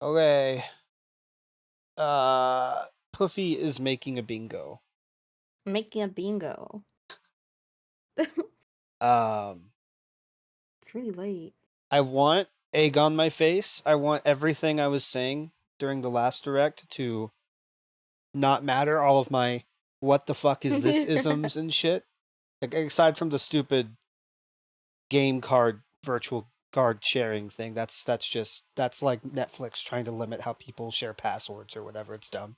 Okay. Pffy is making a bingo. Making a bingo. Um, It's really late. I want egg on my face. I want everything I was saying during the last direct to not matter. All of my what the fuck is this isms and shit. Like, aside from the stupid game card virtual card sharing thing, that's like Netflix trying to limit how people share passwords or whatever. It's dumb.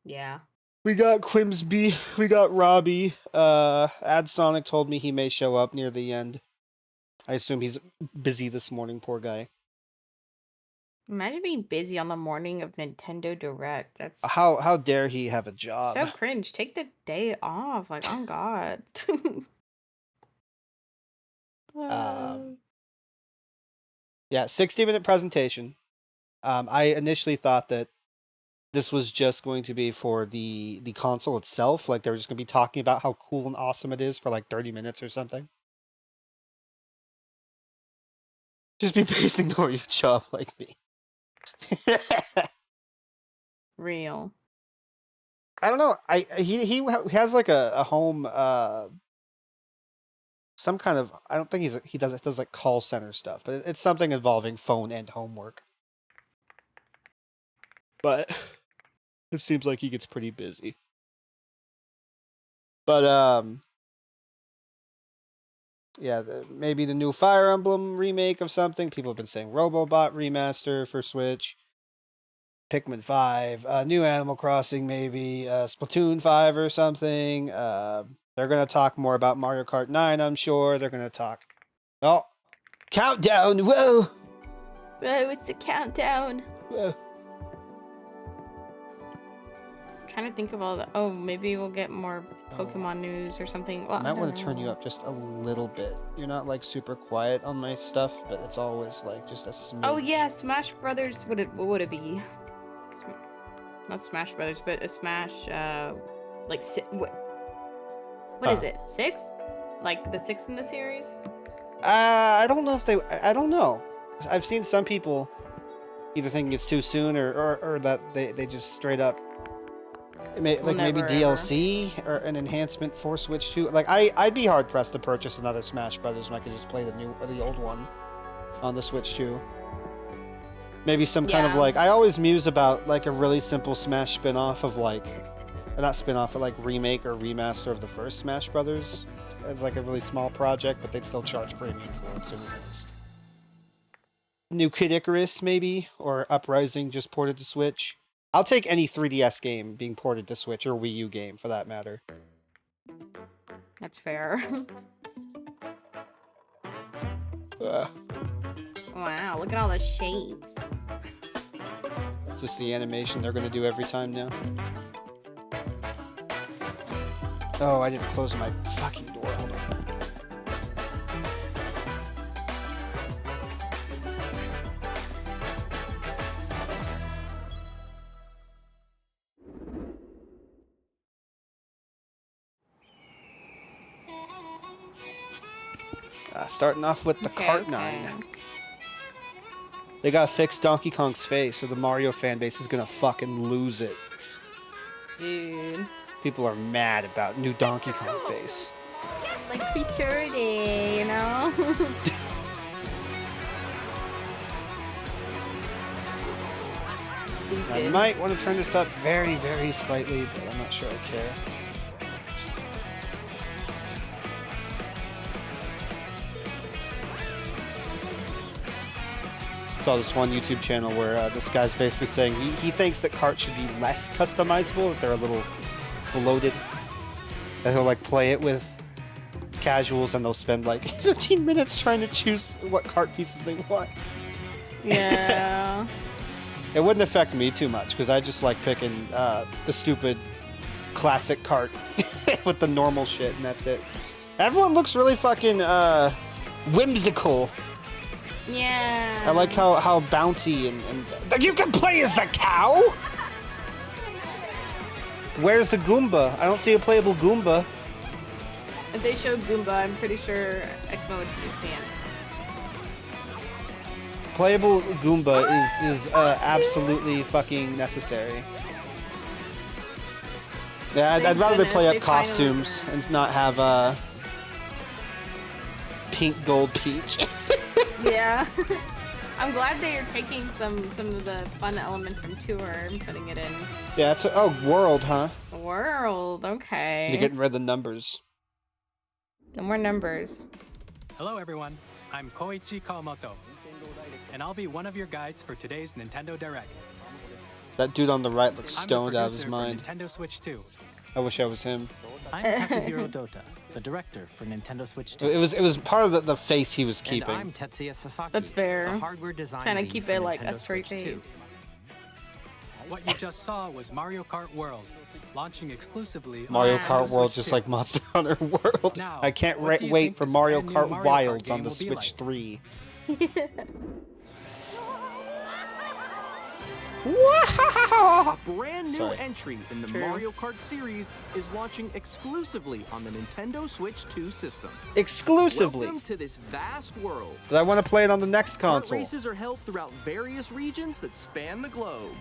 Yeah. We got Quimsby, we got Robbie. AdSonic told me he may show up near the end. I assume he's busy this morning, poor guy. Imagine being busy on the morning of Nintendo Direct. That's How dare he have a job? so cringe. Take the day off. Like, oh god. Yeah, 60-minute presentation. I initially thought that this was just going to be for the console itself. Like, they were just going to be talking about how cool and awesome it is for like 30 minutes or something. Just be pasting over your job like me. Real. I don't know. He has like a home some kind of, I don't think he does like call center stuff, but it's something involving phone and homework. But it seems like he gets pretty busy. But yeah, maybe the new Fire Emblem remake of something. People have been saying Robobot remaster for Switch. Pikmin 5, new Animal Crossing maybe, Splatoon 5 or something. They're going to talk more about Mario Kart 9, I'm sure. They're going to talk. Oh, countdown! Whoa! Oh, it's a countdown. Whoa. I'm trying to think of all the. Oh, maybe we'll get more Pokemon news or something. Well, I might want to turn you up just a little bit. You're not like super quiet on my stuff, but it's always like just a smidge. Oh yeah, Smash Brothers. What would it be? Not Smash Brothers, but a Smash. Like what is it? 6? Like the 6 in the series? I don't know if they. I don't know. I've seen some people either thinking it's too soon or that they just straight up maybe DLC or an enhancement for Switch 2. Like I'd be hard pressed to purchase another Smash Brothers when I could just play the old one on the Switch 2. Maybe some kind of like, I always muse about like a really simple Smash spin-off of like, not spin-off, but like remake or remaster of the first Smash Brothers. It's like a really small project, but they'd still charge premium for it, so who knows. New Kid Icarus, maybe, or Uprising just ported to Switch. I'll take any 3DS game being ported to Switch, or Wii U game, for that matter. That's fair. Wow, look at all the shapes. It's just the animation they're going to do every time now. Oh, I didn't close my fucking door. Hold on. Starting off with the Cart 9. They gotta fix Donkey Kong's face, or the Mario fan base is gonna fucking lose it. Dude. People are mad about new Donkey Kong face. Like futurity, you know? I might want to turn this up very, very slightly, but I'm not sure I care. Saw this one YouTube channel where this guy's basically saying he thinks that carts should be less customizable, that they're a little bloated. That he'll like play it with casuals and they'll spend like 15 minutes trying to choose what cart pieces they want. Yeah. It wouldn't affect me too much because I just like picking the stupid classic cart with the normal shit and that's it. Everyone looks really fucking whimsical. Yeah. I like how bouncy and you can play as the cow? Where's the Goomba? I don't see a playable Goomba. If they showed Goomba, I'm pretty sure Exmo would pee his pants. Playable Goomba is absolutely fucking necessary. Yeah, I'd rather they play up costumes and not have pink gold Peach. Yeah. I'm glad they are taking some of the fun elements from Tour and putting it in. Yeah, it's World, huh? World, okay. You're getting rid of the numbers. No more numbers. Hello everyone, I'm Koichi Kawamoto, and I'll be one of your guides for today's Nintendo Direct. That dude on the right looks stoned out of his I'm the mind. producer for Nintendo Switch 2. I wish I was him. I'm Takahiro Dota, the director for Nintendo Switch 2. It was part of the face he was keeping. And I'm Tetsuya Sasaki, That's fair. the hardware design Trying to lead keep for it like Nintendo a straight Switch 2. face. What you just saw was Mario Kart World, launching exclusively Mario on Kart Nintendo World, Switch just 2. like Monster Hunter World. Now, I can't what do you wait think for this Mario brand new Kart Mario Kart Wilds on game the will be Switch like? 3. A brand new Sorry. entry in the True. Mario Kart series is launching exclusively on the Nintendo Switch 2 system. Exclusively. Welcome to this vast world. But I want to play it on the next Kart console. races are held throughout various regions that span the globe.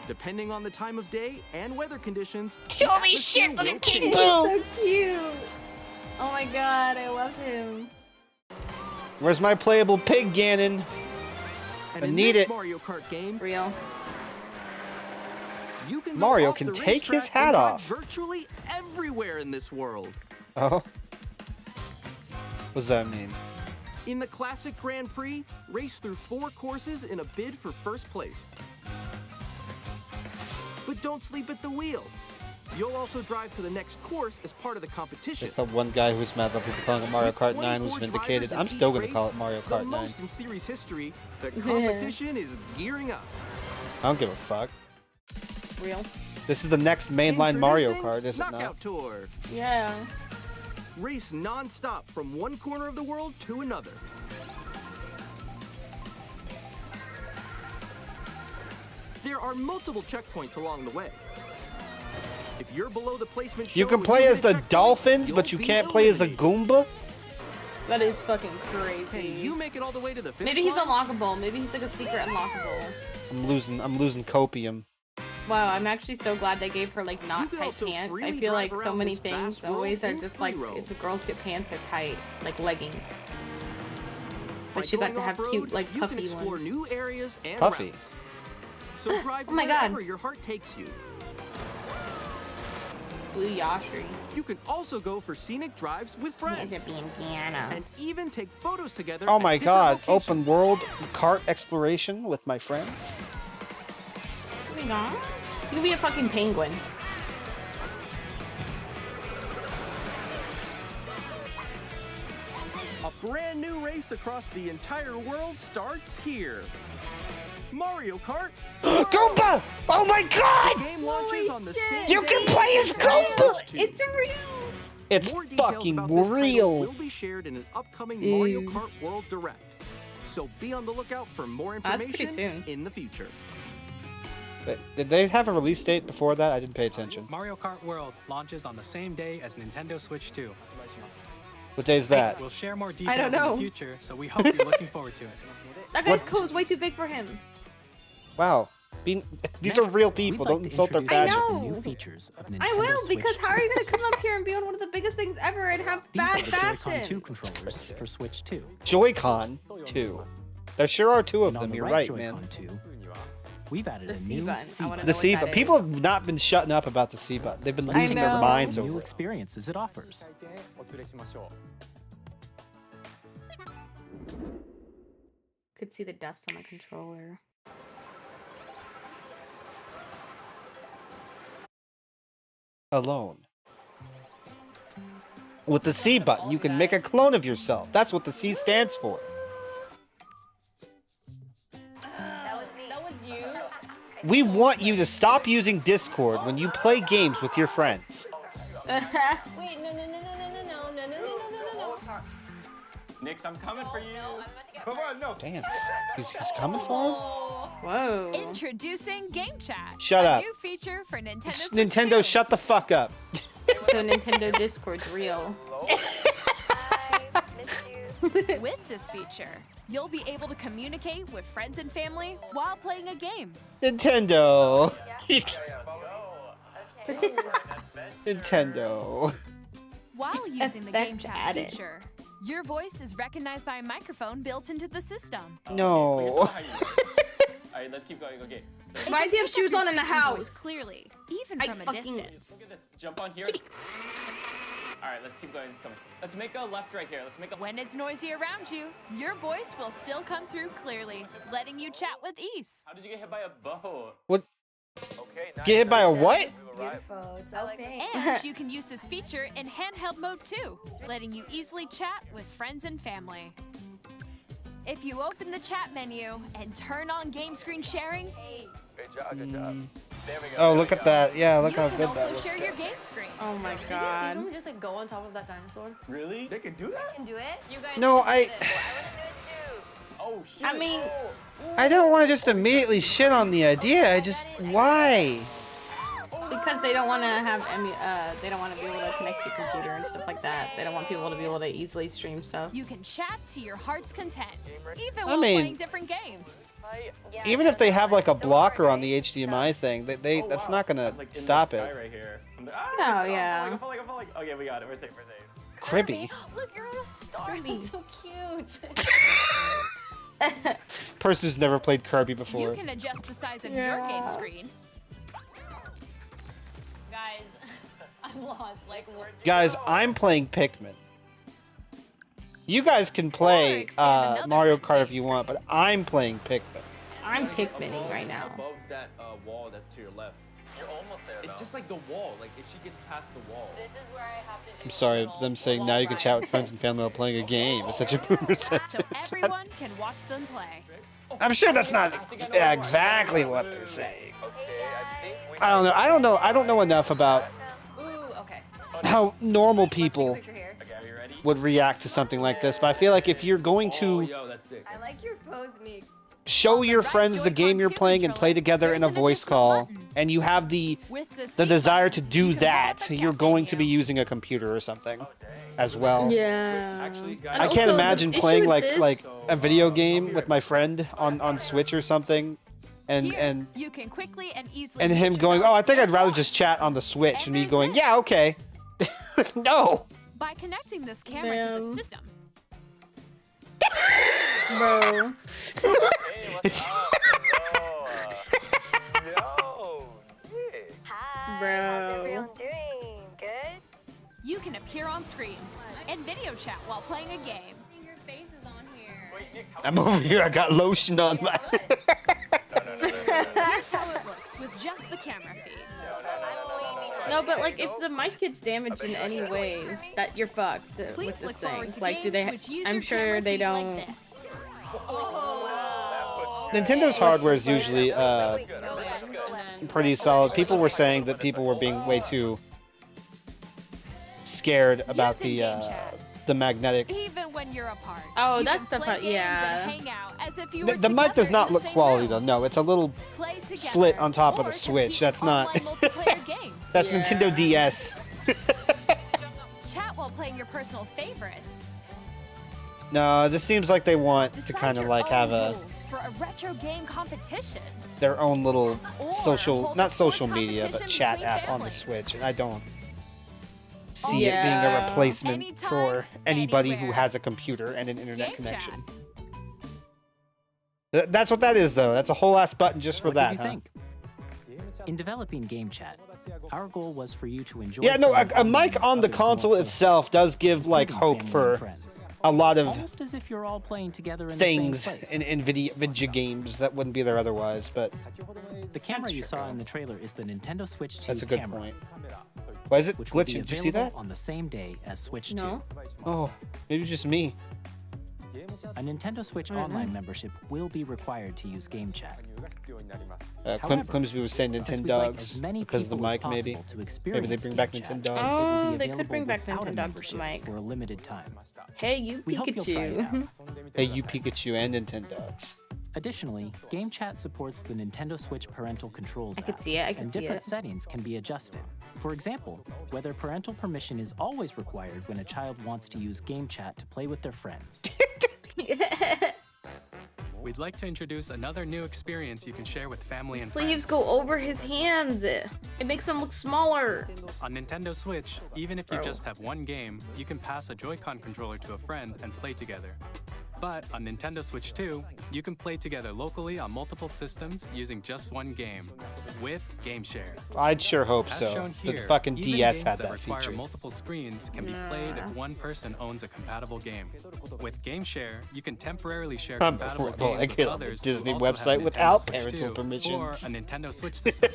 Depending on the time of day and weather conditions, the Holy atmosphere shit, look will at King change. Boo! So cute. Oh my god, I love him. Where's my playable pig, Ganon? And I in need this it. Mario Kart game, Real. you can go Mario off can the take his racetrack hat and drive off. virtually everywhere in this world. Oh. What's that mean? In the classic Grand Prix, race through 4 courses in a bid for first place. But don't sleep at the wheel. You'll also drive to the next course as part of the competition. It's the one guy who's mad that people calling it Mario With Kart 9 was 24 vindicated. drivers in I'm still each gonna call race, it Mario the Kart 9. most in series history, the competition is gearing up. I don't give a fuck. Real. This is the next mainline Mario Introducing Kart, is it Knockout not? Tour. Yeah. Race non-stop from one corner of the world to another. There are multiple checkpoints along the way. If you're below the placement shown You can with play either as the checkpoint, dolphins, but you you'll be can't play as a eliminated. Goomba? That is fucking Can crazy. you make it all the way to the finish Maybe he's line? unlockable. Maybe he's like a secret unlockable. I'm losing copium. Wow, I'm actually so glad they gave her like You not can tight also pants. I freely feel drive like so around many this things vast world always are in just free like row. if the girls get pants are tight, like leggings. By But she got going to have off-road, cute like you can puffy explore ones. new areas and Puffy. routes. So drive Oh my God. wherever your heart takes you. Blue Yashri. You can also go for scenic drives with friends. being piano. And even take photos together. Oh at my different god, locations. open world kart exploration with my friends? Oh my god. You can be a fucking penguin. A brand new race across the entire world starts here. Mario Kart. Goomba! Oh my The god! game launches on the same You day can play as as Goomba! Switch 2. It's real. It's More details fucking about this title real. will be shared in an upcoming Mario Dude. Kart World Direct. So be on the lookout for more That's pretty information soon. in the future. Did they have a release date before that? I didn't pay attention. Mario Kart World launches on the same day as Nintendo Switch 2. What day is that? We'll share more don't details in know. the future, so we hope you're looking forward to it. That guy's What? code's way too big for him. Wow. These are Next, real we'd people. like Don't to insult their introduce I passion. know. the new features of Nintendo I will, Switch because how 2. are you gonna come up here and be on one of the biggest things ever and have These bad are the Joy-Con fashion? 2 controllers for Switch 2. Joy-Con 2. There sure are 2 of And on them, the you're right right, Joy-Con man. 2, we've added The a C new button. C I wanna button. The know C what button. that People is. have not been shutting up about the C button. They've been I losing their know. minds New over it. experiences it offers. Could see the dust on the controller. Alone. With the C button, you can make a clone of yourself. That's what the C stands for. That was you. We want you to stop using Discord when you play games with your friends. Wait, no. Nix, I'm coming for you. Come on, no. Damn, he's coming for him? Whoa. Introducing Game Chat. Shut a up. New feature for Nintendo Switch Nintendo, 2. shut the fuck up. So Nintendo Discord's real. I missed you. With this feature, you'll be able to communicate with friends and family while playing a game. Nintendo. Nintendo. While using the game chat added. feature, your voice is recognized by a microphone built into the system. No. Alright, let's keep going. Okay. Why does he have shoes on in the house? Clearly, even I from a fucking- distance. Look at this. Jump on here. Alright, let's keep going. It's coming. Let's make a left right here. Let's make a. When it's noisy around you, your voice will still come through clearly, letting you chat with ease. How did you get hit by a bow? What? Get hit by a what? Beautiful. It's okay. And you can use this feature in handheld mode too, letting you easily chat with friends and family. If you open the chat menu and turn on game screen sharing, Good job, good job. There we go. Oh, look at that. Yeah, look you how can good that also looks. share your game screen. Oh my Did you see god. someone just like go on top of that dinosaur? Really? They can do that? Can do it? You guys No, can do I- this. Oh shit. I mean, I don't want to just immediately shit on the idea. I just why? because they don't want to have they don't want to be able to connect to your computer and stuff like that. They don't want people to be able to easily stream stuff. You can chat to your heart's content, even I while mean- playing different games. Even if they have like a blocker on the HDMI thing, they that's not gonna Like in stop the sky it. right here. I'm like, Oh, yeah. I'm falling. Okay, we got it. We're safe. We're safe. Cribby. Look, you're on a star. That's so cute. Person who's never played Kirby You before. can adjust the size of your game Yeah. screen. Guys, I'm lost. Like, Guys, I'm playing Pikmin. You guys can play expand another Mario front Kart if you screen. want, but I'm playing Pikmin. I'm Pikmining right now. Above that wall that's to your left. You're almost there, It's though. just like the wall. Like if she gets past the wall. this is where I have to do I'm sorry, them saying now you can chat with friends and family while playing a game. It's such a boomer So sentence. everyone can watch them play. I'm sure that's not exactly what they're saying. Okay, I think we I don't know. I don't know enough about Ooh, okay. how normal Let's take a people picture here. Okay, are you ready? would react to something like this, but I feel like if you're going Oh, to yo, that's sick. I like your pose, Meeks. show your right friends the game Joy-Con you're 2 playing and play controller, together in a there's an voice additional call, button. and you have the With the desire to button, do you can pull up that, a you're chat going to be menu. using a computer or something as well. Yeah. Actually, guys- And I can't also, the imagine issue playing with like this- a video game with my friend on Switch or something, and Here, and you can quickly and easily and mute him going, yourself oh, I think I'd and rather watch. just chat on the Switch, and me there's going, this. yeah, okay. No, By connecting this camera to the Damn. system, Bro. Hey, what's up? Yo, Nick. Hi. Bro. How's everyone doing? Good? you can appear on screen and video chat while playing a game. Your face is on here. Wait, Nick, how I'm over here. I got lotion on my. Here's how it looks with just the camera feed. No, but like if the mic gets damaged in any way, that you're fucked with Please this look thing. forward to Like, do games they? which use I'm your sure camera they feed don't. Like this. Nintendo's hardware is usually pretty solid. People were saying that people were being way too scared about Using game the chat. the magnetic. Even when you're apart. Oh, you that can stuff, play games yeah. and hang out as if you The, were the mic does together not in the look same quality room. though. No, it's a little Play together, slit on top of the or Switch. compete That's in not. online multiplayer games. That's Yeah. Nintendo DS. Chat while playing your personal favorites. No, this seems like they want to Decide kind of your like own have a rules for a retro game competition. their own little Or social, hold a not sports social media, but competition chat between app on the families. Switch, and I don't see it being Yeah. a replacement Anytime, for anybody who anywhere. has a computer and an internet Game connection. chat. That's what that is, though. That's a whole ass button just for What that, did you huh? think? In developing Game Chat, our goal was for you to enjoy. Yeah, no, playing a mic with on the others console more itself does give like including hope family and for friends. a lot of Almost as if you're all playing together in things the same place. in video games that wouldn't be there otherwise. But The camera That's you saw true. in the trailer is the Nintendo Switch 2 that's a good camera, point. Why is it which will be glitching? Did you see that? available on the same day as Switch No. 2. Oh, maybe it's just me. A Nintendo Switch Online membership will be required to use Game Chat. Clem, However, Clemsby was saying Since Nintendo we'd like dogs as many because of the people as mic, maybe. possible to Maybe they experience bring back Game Chat, Nintendo it dogs. will Oh, be they could available bring back without a Nintendo dogs membership mic. for a limited time. Hey, you We hope you'll try it Pikachu. out. Hey, you Pikachu and Nintendo dogs. Additionally, Game Chat supports the Nintendo Switch parental controls I could app, see it. I and could see different it. settings can be adjusted. For example, whether parental permission is always required when a child wants to use Game Chat to play with their friends. We'd like to introduce another new experience you can share with family and Sleeves friends. go over his hands. It makes them look smaller. On Nintendo Switch, even if you just have one game, you can pass a Joy-Con controller to a friend and play together. But on Nintendo Switch 2, you can play together locally on multiple systems using just one game with Game Share. I'd sure hope As so. shown The here, fucking even DS games had that that require feature. multiple screens can be played if one person owns a compatible game. With Game Share, you can temporarily share compatible games I with get others Disney who also have website Nintendo without Switch parental 2 or permissions. a Nintendo Switch system.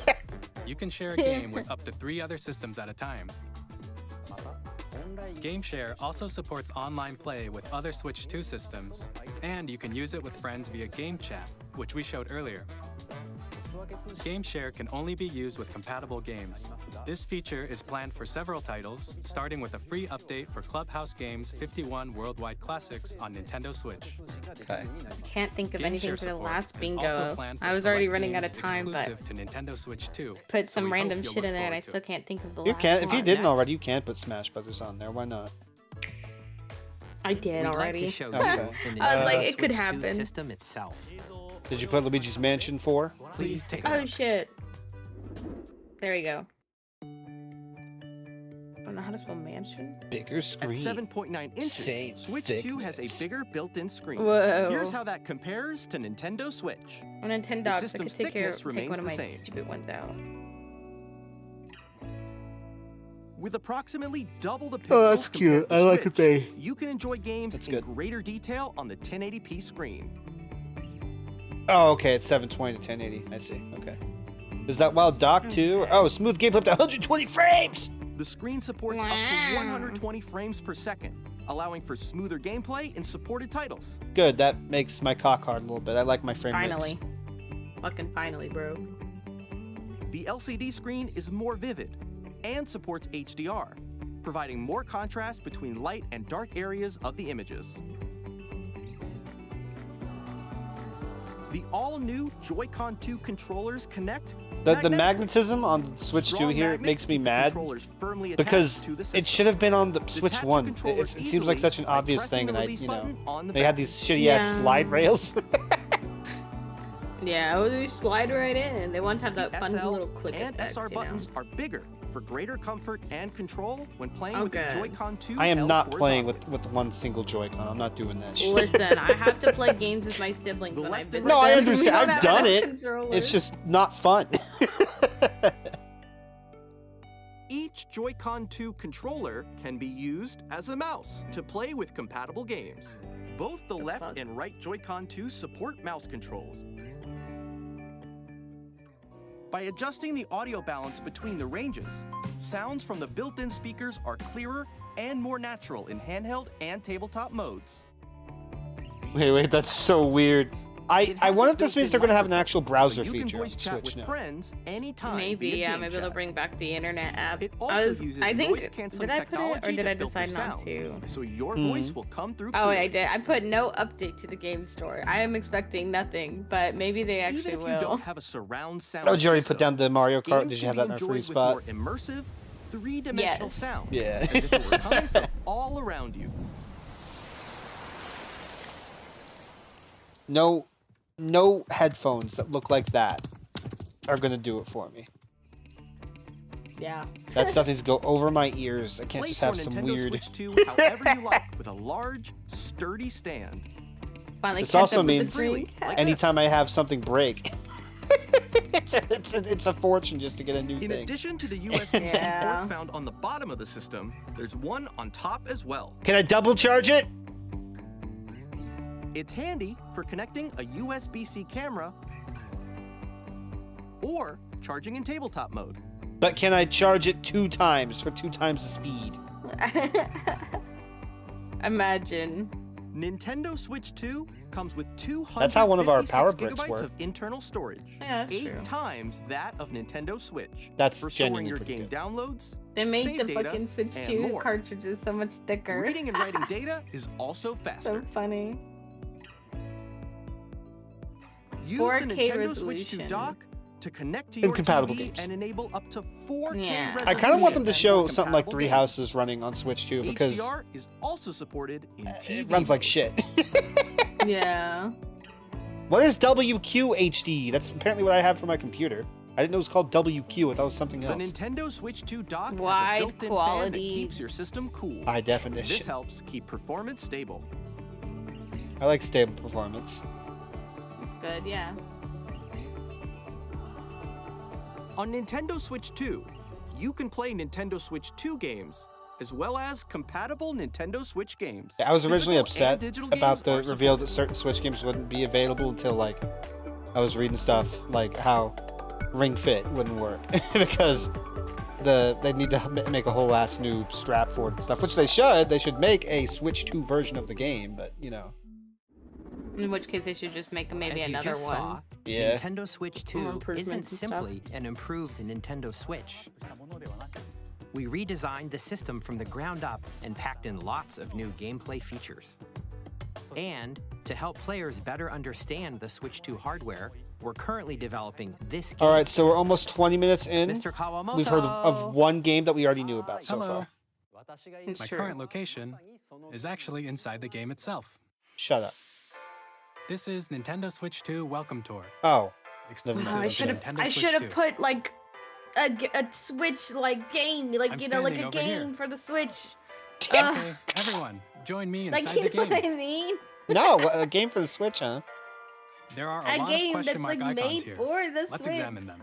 You can share a game with up to 3 other systems at a time. GameShare also supports online play with other Switch 2 systems, and you can use it with friends via Game Chat, which we showed earlier. GameShare can only be used with compatible games. This feature is planned for several titles, starting with a free update for Clubhouse Games 51 Worldwide Classics on Nintendo Switch. Okay. Can't think of Game anything Share for the support last is also bingo. planned for I was already select running out of games time, but exclusive to Nintendo Switch 2, put so some we hope random you'll shit look in there, and I forward to still it. can't think of the You last can, if you one. didn't Next. already, you can put Smash Brothers on there. Why not? I did We'd like already. to show you Okay. the I was Nintendo like, it could Switch 2 happen. system itself. Did you put Luigi's Mansion 4? Please take a Oh look. shit. There we go. I don't know how to spell mansion. Bigger At screen. 7.9 inches, Same Switch 2 has a thickness. bigger built-in screen. Whoa. Here's how that compares to Nintendo Switch. When I'm 10 The dogs, I system's could take thickness one remains of the my same. stupid ones out. With approximately double the pixels Oh, that's compared cute. to I like Switch, that they- you can enjoy games That's in good. greater detail on the 1080p screen. Oh, okay. It's 720 to 1080. I see. Okay. Is that while docked too? Oh, smooth gameplay up to 120 frames. The screen supports up to 120 frames per second, allowing for smoother gameplay in supported titles. Good. That makes my cock hard a little bit. I like my frame rates. Finally. Fucking finally, bro. The LCD screen is more vivid and supports HDR, providing more contrast between light and dark areas of the images. The all-new Joy-Con 2 controllers connect The magnetism on the Switch 2 Strong here magnets makes me keep the mad controllers firmly attached because to the it system. should have been on the Switch Detach 1. the controllers It seems like easily such an by obvious pressing thing, the and release button on the they had back. these shitty ass slide rails. Yeah, oh, they slide right in. They want to have that The fun SL little click and effect, SR you know? buttons are bigger for greater comfort and control when playing Oh, with the good. Joy-Con 2 I am held not playing horizontally. with one single Joy-Con. I'm not doing that shit. Listen, I have to play games with my siblings when I visit No, I them. understand. We don't I've have done enough it. controllers. It's just not fun. Each Joy-Con 2 controller can be used as a mouse to play with compatible games. Both the left fuck? and right Joy-Con 2 support mouse controls. By adjusting the audio balance between the ranges, sounds from the built-in speakers are clearer and more natural in handheld and tabletop modes. Wait, that's so weird. It I has wonder a if this means built-in they're gonna have an microphone, actual browser so you can feature on voice chat Switch with now. friends anytime Maybe, via yeah, Game maybe Chat. they'll bring back the internet app. It also uses I think, noise-canceling did I put it, technology or did I to filter decide not sounds, to? so your Mhm. voice will come through Oh, clearly. I did. I put no update to the game store. I am expecting nothing, but maybe they actually Even if will. you don't have a surround sound Oh, did you already system, put down the Mario Kart? games Did you can have be that in our free enjoyed spot? with more immersive, three-dimensional Yes. sound, Yeah. as if it were coming from all around you. No headphones that look like that are gonna do it for me. Yeah. That stuff needs to go over my ears. I can't Place just have your some Nintendo weird. Switch 2 however you like with a large, sturdy stand. Finally This kept also up with the means Dreamcast. like anytime I have something break, it's a fortune just to get a new In thing. addition to the USB-C Yeah. port found on the bottom of the system, there's one on top as well. Can I double charge it? It's handy for connecting a USB-C camera or charging in tabletop mode. But can I charge it 2 times for 2 times the speed? Imagine. Nintendo Switch 2 comes with 256 That's how one of our power bricks gigabytes work. of internal storage. Yeah, that's 8 true. times that of Nintendo Switch. That's for storing genuinely your pretty game good. downloads, They made save the data, fucking Switch and 2 more. cartridges so much thicker. Reading and writing data is also faster. So funny. Use 4K the Nintendo Switch 2 resolution. dock to connect to your Incompatible TV games. and enable up to 4K Yeah. resolution. I kind of want them to and show more something like compatible Three games. Houses running on Switch 2 because HDR is also supported in TV it runs like mode. shit. Yeah. What is WQHD? That's apparently what I have for my computer. I didn't know it was called WQ. I thought it was something The else. Nintendo Switch 2 dock Wide has a built-in fan that quality. keeps your system cool. High This definition. helps keep performance stable. I like stable performance. It's good, yeah. On Nintendo Switch 2, you can play Nintendo Switch 2 games, as well as compatible Nintendo Switch games. I was originally Physical upset and digital about games the are reveal that supported. certain Switch games wouldn't be available until like I was reading stuff like how Ring Fit wouldn't work because they need to make a whole ass new strap for it and stuff, which they should. They should make a Switch 2 version of the game, but you know. In which case they should just make maybe As you another just one. saw, Yeah. the Nintendo Switch More 2 improvements isn't and stuff. simply an improved Nintendo Switch. We redesigned the system from the ground up and packed in lots of new gameplay features. And to help players better understand the Switch 2 hardware, we're currently developing this game. All right, so we're almost 20 minutes in. Mr. Kawamoto. We've heard of one game that we already knew about so Hello. far. It's My true. current location is actually inside the game itself. Shut up. This is Nintendo Switch 2 Welcome Tour. Oh, Exclusive Oh, I to should have. Nintendo I Switch should 2. have put like a Switch like game, like I'm you know, like standing a over here. game for the Switch. Okay, everyone, join me Like inside you the know what I game. mean? no, a game for the Switch, huh? There are a A lot of game that's question like mark icons made here. for the Let's Switch. examine them.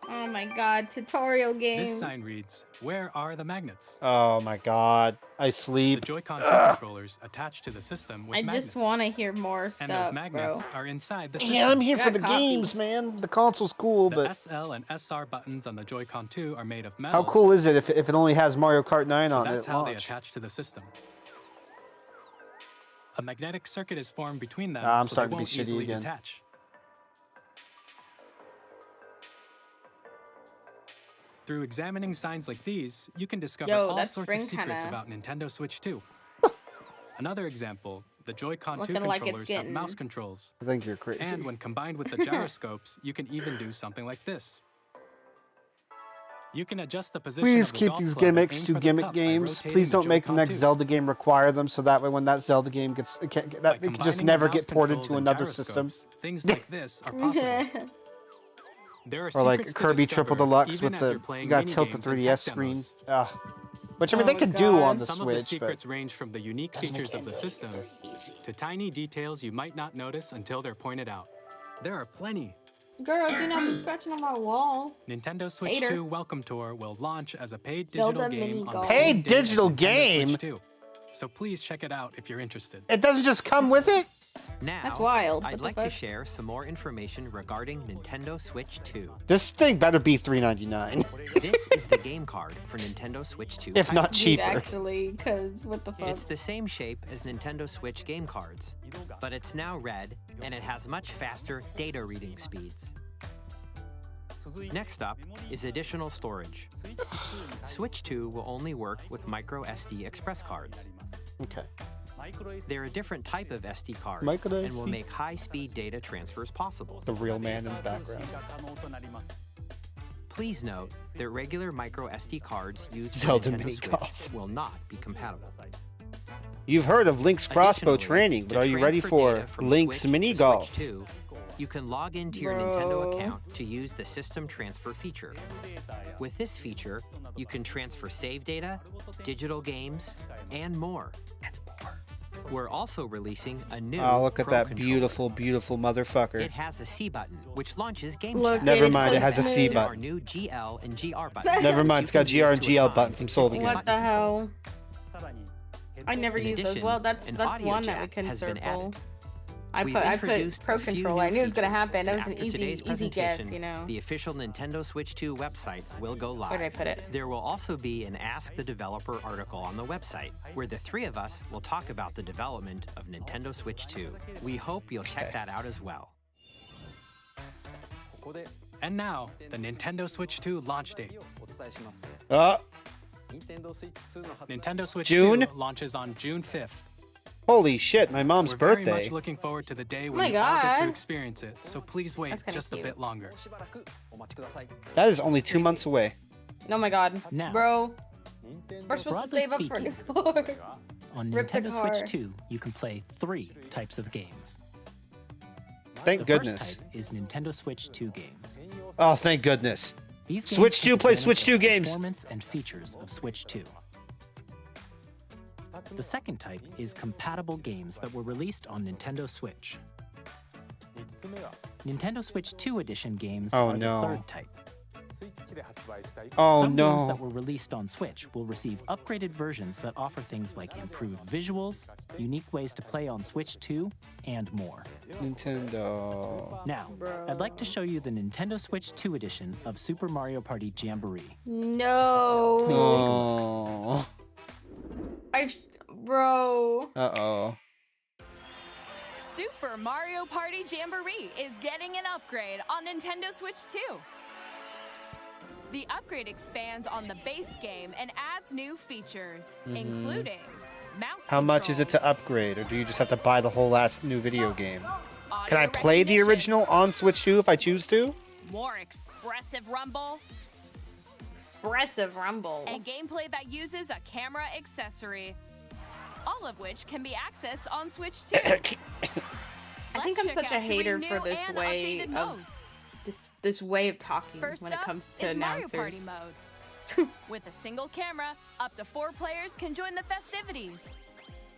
Oh my god, tutorial game. This sign reads, "Where are the magnets?" Oh my god. I The sleep. Joy-Con 2 controllers attached to the system with I magnets. just want to hear more And stuff, those magnets bro. are inside the system. Yeah, I'm here Got for the copy. games, man. The console's cool, The but SL and SR buttons on the Joy-Con 2 are made of metal. how cool is it if it only has Mario Kart 9 So on it that's at how they launch? attach to the system. A magnetic circuit is formed between them, I'm so starting they to be won't shitty easily again. detach. Through examining signs like these, you can discover Yo, all that's sorts of spring secrets kinda. about Nintendo Switch 2. Another example, the Joy-Con 2 Looking like it's controllers have getting- mouse controls. I think you're crazy. And when combined with the gyroscopes, you can even do something like this. You can adjust the position Please of the keep golf these club and gimmicks aim to for the gimmick cup by games. rotating Please don't make the Joy-Con next 2. Zelda game require them, so that way when that Zelda game gets it can just By never combining get the ported mouse to controls and another system. gyroscopes, things like this are possible. There are Or like secrets to Kirby Triple discover Deluxe even with as the you're playing you gotta tilt the mini-games and 3DS tech screen. demos. Which I mean Oh they my could do on God. the Some of the Switch, secrets range from the unique features of the system to tiny details you might not notice until they're pointed out. There are plenty. Girl, do not be scratching on my wall. Nintendo Switch Hater. 2 Welcome Tour will launch as a paid Zelda digital game mini on golf. the same Paid day as digital Nintendo game? Switch 2. So please check it out if you're interested. but it doesn't just come with it. Now, That's wild. I'd What the like to fuck? share some more information regarding Nintendo Switch 2. This thing better be $3.99, This is the game card for Nintendo Switch 2. if not Dude, cheaper. actually, because what the fuck? It's the same shape as Nintendo Switch game cards, but it's now red and it has much faster data reading speeds. Next up is additional storage. Switch 2 will only work with micro SD express cards. Okay. They're a different type of SD card Micro and will SD. make high-speed data transfers possible. The real man in the background. Please note that regular micro SD cards used for Zelda Nintendo Mini Switch Golf. will not be compatible. You've heard of Link's crossbow Additionally, training, but to are you ready transfer for data from Link's Switch mini to golf? Switch 2, you can log into your Bro. Nintendo account to use the system transfer feature. With this feature, you can transfer save data, digital games, and more. We're also releasing a new Oh, look at Pro that controller. beautiful, beautiful motherfucker. It has a C button, which launches Game Look, Chat. Never it's mind, so it has a C smooth. There are button. new GL and GR buttons. Never which mind, you it's got can GR use and to GL assign buttons. I'm sold existing again. What the button hell? controls. I never In use those. addition, Well, that's an one audio that we jack can has been circle. added. I We've put introduced Pro a few Controller. I new knew it was gonna features, happen. That and was an after easy today's guess, presentation, you know. The official Nintendo Switch 2 website will go live. Where did I put it? There will also be an Ask the Developer article on the website, where the three of us will talk about the development of Nintendo Switch 2. We hope you'll check that out as well. And now, the Nintendo Switch 2 launch date. Uh, Nintendo Switch June? 2 launches on June 5th. Holy shit, my mom's We're very birthday. much looking forward to the day my when you all get to God. experience it, so please wait That's kinda just a cute. bit longer. That is only 2 months away. Oh my god. Now, Bro, we're supposed to broadly save up for a new speaking, car. on Rip the Nintendo car. Switch 2, you can play 3 types of games. Thank The goodness. first type is Nintendo Switch 2 games. Oh, thank goodness. These Switch games 2 take plays advantage Switch 2 of the games. Performance and features of Switch 2. The second type is compatible games that were released on Nintendo Switch. Nintendo Switch 2 edition games Oh, are no. the third type. Oh Some games that no. were released on Switch will receive upgraded versions that offer things like improved visuals, unique ways to play on Switch 2, and more. Nintendo. Now, I'd like to show you the Nintendo Switch 2 edition of Super Mario Party Jamboree. No. Please take a look. Oh. Bro. Uh-oh. Super Mario Party Jamboree is getting an upgrade on Nintendo Switch 2. The upgrade expands on the base game and adds new features, including mouse How much is it to controls, upgrade, or do you just have to buy the whole last new video game? Can I audio play the recognition, original on Switch 2 if I choose to? more expressive rumble, Expressive rumble. and gameplay that uses a camera accessory, all of which can be accessed on Switch 2. I think Let's I'm check such a out 3 hater new for this and way updated of modes. this way of talking First when it up comes to is Mario Party announcers. mode. With a single camera, up to 4 players can join the festivities.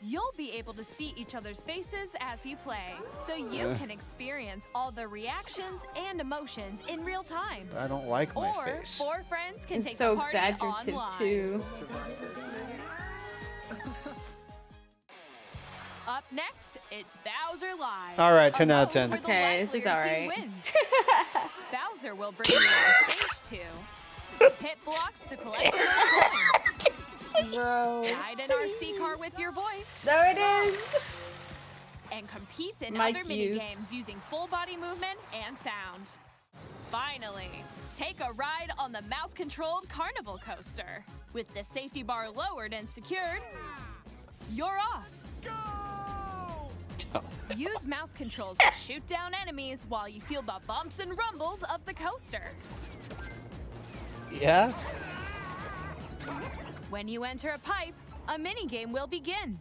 You'll be able to see each other's faces as you play, so you can experience all the reactions and emotions in real time. I don't like my Or face. 4 friends can It's take so the party exaggerative online. too. Up next, it's Bowser Live. All right, 10 A out of mode 10. where the Okay, this is livelier team alright. wins. Bowser will bring you on stage 2. Hit blocks to collect the most coins. Bro. Ride an RC car with your voice. There it is. And compete in Mic other use. minigames using full body movement and sound. Finally, take a ride on the mouse-controlled carnival coaster. With the safety bar lowered and secured, you're off. Use mouse controls to shoot down enemies while you feel the bumps and rumbles of the coaster. Yeah? When you enter a pipe, a minigame will begin.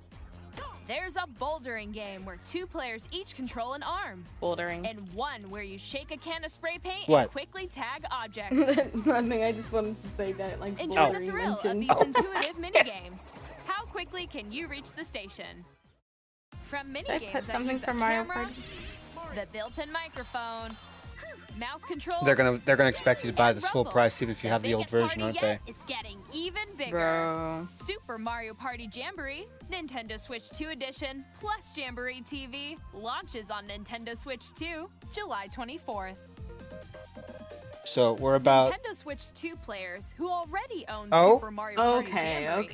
There's a bouldering game where 2 players each control an arm, Bouldering. and one where you shake a can of spray paint What? and quickly tag objects. Nothing. I just wanted to say that, like Enjoy the bouldering thrill of mentioned. these intuitive minigames. How quickly can you reach the station? From I minigames put that something use a for Mario camera, Party? the built-in microphone, mouse controls, They're gonna expect you to buy and this full rumble. price even if you have the old biggest version, party aren't they? yet is getting even bigger. Bro. Super Mario Party Jamboree, Nintendo Switch 2 Edition, plus Jamboree TV launches on Nintendo Switch 2, July 24th. So we're about Nintendo Switch 2 players who already own Oh? Super Mario Party Okay, Jamboree okay.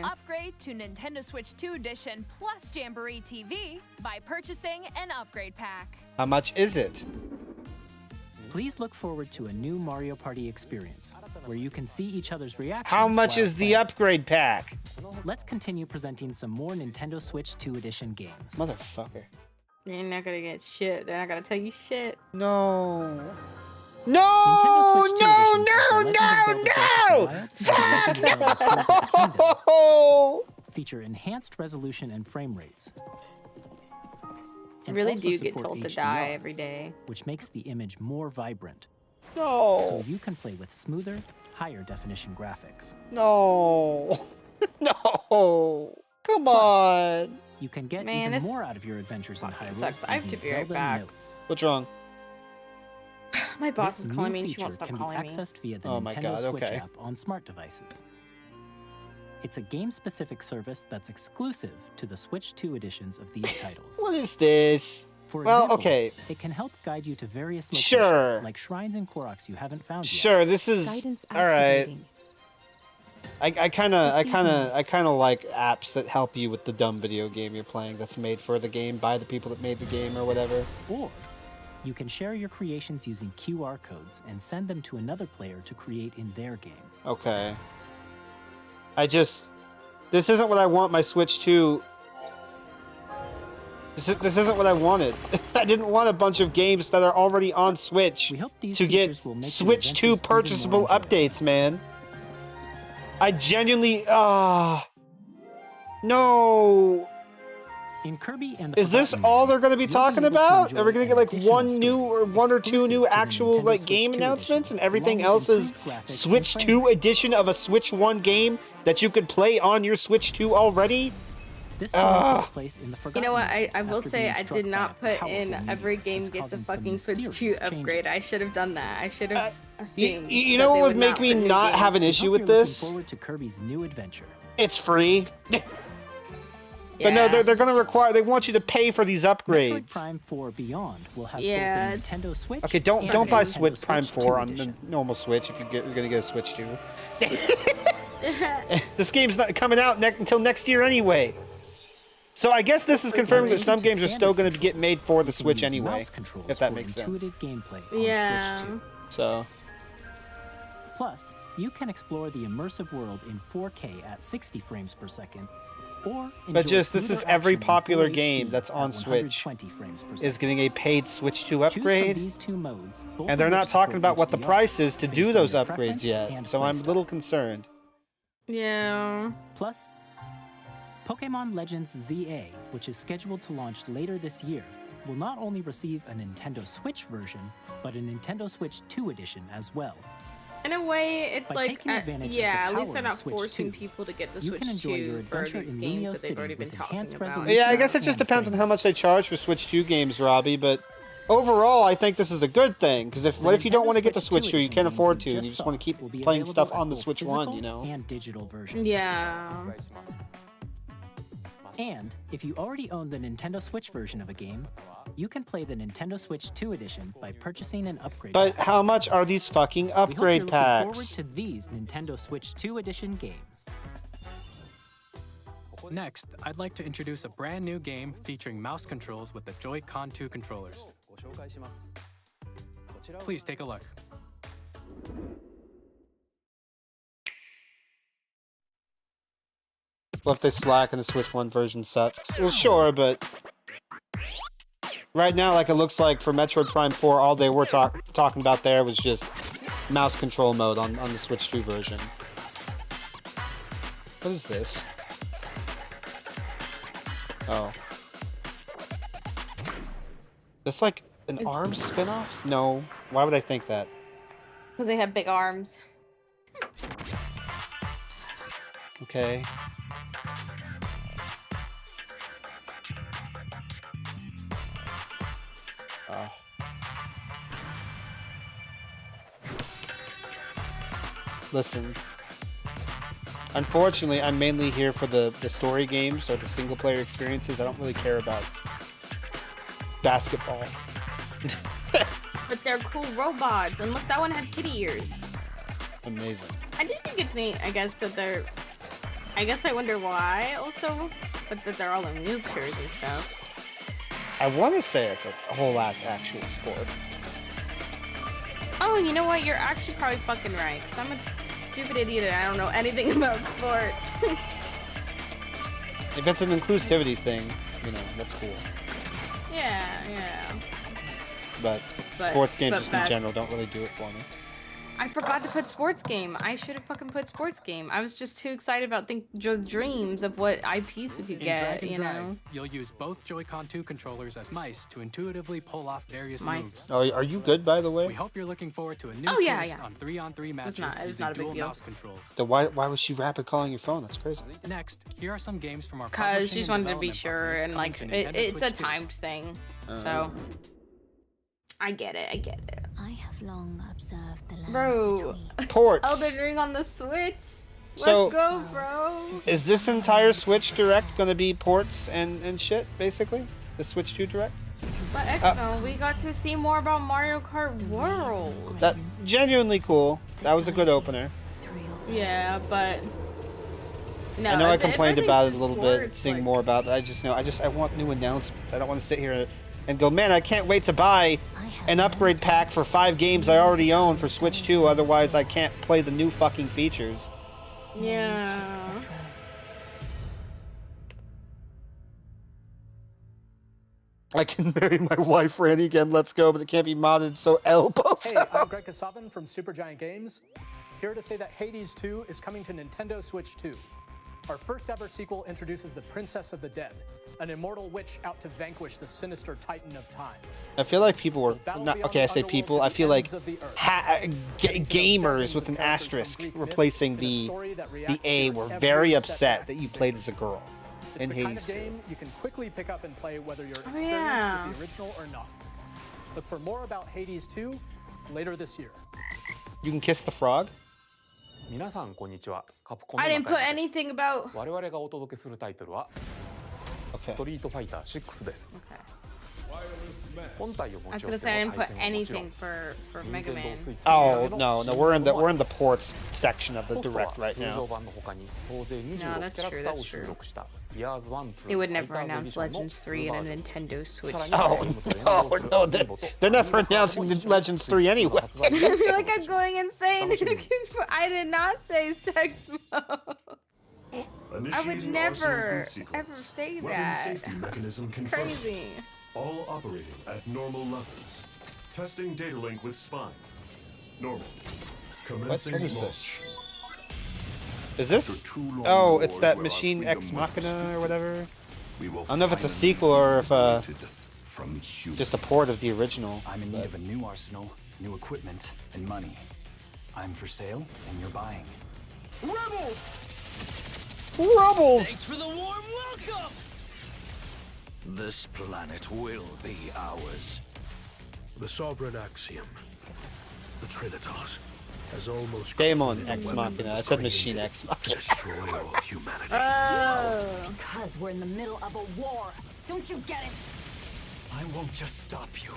can upgrade to Nintendo Switch 2 Edition plus Jamboree TV by purchasing an upgrade pack. how much is it? Please look forward to a new Mario Party experience, where you can see each other's reactions. How much while is the playing. upgrade pack? Let's continue presenting some more Nintendo Switch 2 Edition games. Motherfucker. You're not gonna get shit. They're not gonna tell you shit. No. Nintendo No, Switch 2 no, editions no, of The Legend of Zelda no, Breath of the Wild and The Legend of Zelda Tears of the Kingdom no! feature enhanced resolution and frame rates. I and really also do get support told to HDR, die every day. which makes the image more vibrant, so No. you can play with smoother, higher definition graphics. No. No. Come on. You can get Man, even this more out of your adventures in Hyrule sucks. I have to using be right Zelda back. Notes. What's wrong? My boss This is new calling me and she feature won't stop can be calling me. accessed via the Oh my Nintendo God, Switch okay. app on smart devices. It's a game-specific service that's exclusive to the Switch 2 editions of these titles. What is this? For Well, example, okay. it can help guide you to various locations, Sure. like shrines and Koroks you haven't found yet. Sure, this is Guidance all right. activating. I kind of like apps that help you with the dumb video game you're playing that's made for the game by the people that made the game or whatever. Or you can share your creations using QR codes and send them to another player to create in their game. Okay. This isn't what I want my Switch 2. This isn't what I wanted. I didn't want a bunch of games that are already on Switch We hope these to get features will make the Switch 2 adventures even more purchasable enjoyable. updates, man. I genuinely, no. In Kirby and the Is this Forgotten all Land, they're going to be you'll talking able to about? enjoy Are we going to get an like additional one new or story one or two exclusive new to the actual Nintendo like Switch game 2 announcements, edition, and everything along with else is improved graphics and Switch frame 2 rate. edition of a Switch 1 game that you could play on your Switch 2 already? This story takes place in the You Forgotten know what? Land I will after say being I struck did by not a put in powerful every meteor game that's gets a causing some fucking Switch 2 mysterious upgrade. I changes. should have done that. I should have assumed. You that know they what would make not me put new not have an games. issue We with hope you're looking this? forward to Kirby's new adventure. It's free. But no, Yeah. they're going to require, they want you to pay for these Metroid upgrades. Prime 4 Beyond will have Yeah, both the Nintendo Switch. Okay, don't and buy the Switch Nintendo Prime Switch 4 2 on the edition. normal Switch if you're going to get a Switch 2. This game's not coming out until next year anyway. So I guess this is confirming that some games are still going to get made for the You can Switch use anyway, mouse controls if that for makes sense. intuitive gameplay on Yeah. Switch 2. So, Plus, you can explore the immersive world in 4K at 60 frames per second, or but enjoy just this is smoother every action in popular Full game HD that's at on Switch 120 frames per is second. getting a paid Switch 2 Choose from upgrade. these two modes, both And of they're which not talking support about what the HDR price is to based do on those your upgrades preference yet. and So I'm a playstyle. little concerned. Yeah. Plus, Pokemon Legends ZA, which is scheduled to launch later this year, will not only receive a Nintendo Switch version, but a Nintendo Switch 2 edition as well. In a way, it's By like, taking advantage of yeah, the at least power they're of not Switch forcing 2, people to get the you Switch can enjoy your 2 for adventure these in games Lumio that they've City already been with talking enhanced about. resolution Yeah, I guess it just and depends on frame how much they rates. charge for Switch 2 games, Robbie, but overall, I think this is a good thing, because what if you don't Nintendo want to get the Switch Switch 2, 2 you can't edition afford games to, you and you just just want saw to keep will be playing available stuff as on the both Switch 1, physical you know? and digital versions. Yeah. And if you already own the Nintendo Switch version of a game, you can play the Nintendo Switch 2 edition by purchasing an upgrade But pack. how much are these fucking We hope you're upgrade looking forward packs? to these Nintendo Switch 2 edition games. Next, I'd like to introduce a brand new game featuring mouse controls with the Joy-Con 2 controllers. Please take a look. Well, if they slack and the Switch 1 version sucks. Well, sure, but right now, like it looks like for Metroid Prime 4, all they were talking about there was just mouse control mode on the Switch 2 version. What is this? Oh. This like an ARMS spinoff? No. Why would I think that? Because they have big arms. Okay. Listen. Unfortunately, I'm mainly here for the story games or the single player experiences. I don't really care about basketball. But they're cool robots. And look, that one had kitty ears. Amazing. I do think it's neat, I guess, that they're... I guess I wonder why, also. But that they're all in wheelchairs and stuff. I want to say it's a whole ass actual sport. Oh, you know what? You're actually probably fucking right. Because I'm a stupid idiot and I don't know anything about sports. If it's an inclusivity thing, you know, that's cool. yeah. But sports games just in general don't really do it for me. I forgot to put sports game. I should have fucking put sports game. I was just too excited about dreams of what IPs we could In get, Drag and you Drive, know? you'll use both Joy-Con 2 controllers as mice to intuitively pull off various Mice. moves. Oh, are you good, by the We way? hope you're looking forward to a new Oh, yeah, twist yeah. on 3-on-3 matches it was using not a big dual deal. mouse controls. Then why was she rapid calling your phone? That's crazy. Next, here are some games from our Because publishing she just and wanted to be development sure, partners and coming like, to Nintendo it's a Switch 2. timed thing. So, I get it. I have long observed the lands Bro. between. Ports. Elden Ring on the Switch. So- Let's go, bro. Is this entire Switch Direct gonna be ports and shit, basically? The Switch 2 Direct? But Exmo, we got to see more about Mario Kart World. That's genuinely cool. That was a good opener. Yeah, but no. I know I if complained everything's about it a just little bit, ports, seeing like- more about it. I want new announcements. I don't want to sit here and go, man, I can't wait to buy an upgrade pack for 5 games I already own for Switch 2, otherwise I can't play the new fucking features. Yeah. I can marry my wife, Randy, again. Let's go, but it can't be modded, so elbows. Hey, I'm Greg Kasavin from Supergiant Games, here to say that Hades 2 is coming to Nintendo Switch 2. Our first ever sequel introduces the Princess of the Dead, an immortal witch out to vanquish the sinister Titan of Time. I feel like people were not okay. I say people. I feel like gamers with an asterisk replacing the A were very upset that you played as a girl in Hades 2. Game you can quickly pick up and play whether you're experienced with the original or not. Look for more about Hades 2 later this year. You can kiss the frog. I didn't put anything about. Okay. I was gonna say I didn't put anything for Mega Man. Oh no, we're in the ports section of the direct right now. No, that's true. That's true. They would never announce Legends 3 in a Nintendo Switch. Oh no, they're never announcing the Legends 3 anyway. I feel like I'm going insane. I did not say sex mode. I would never ever say that. Crazy. All operating at normal levels. Testing data link with spine. Normal. Commencing What is launch. this? Is this? Oh, it's that Machine Ex Machina or whatever. I don't know if it's a sequel or if just a port of the original. I'm in need of a new arsenal, new equipment, and money. I'm for sale, and you're buying. Rebels! Rebels! Thanks for the warm welcome! This planet will be ours. The sovereign axiom, the Trinitas, has almost Daemon Ex Machina. I said Machine Ex Machina. destroy all of humanity. Because we're in the middle of a war. Don't you get it? I won't just stop you.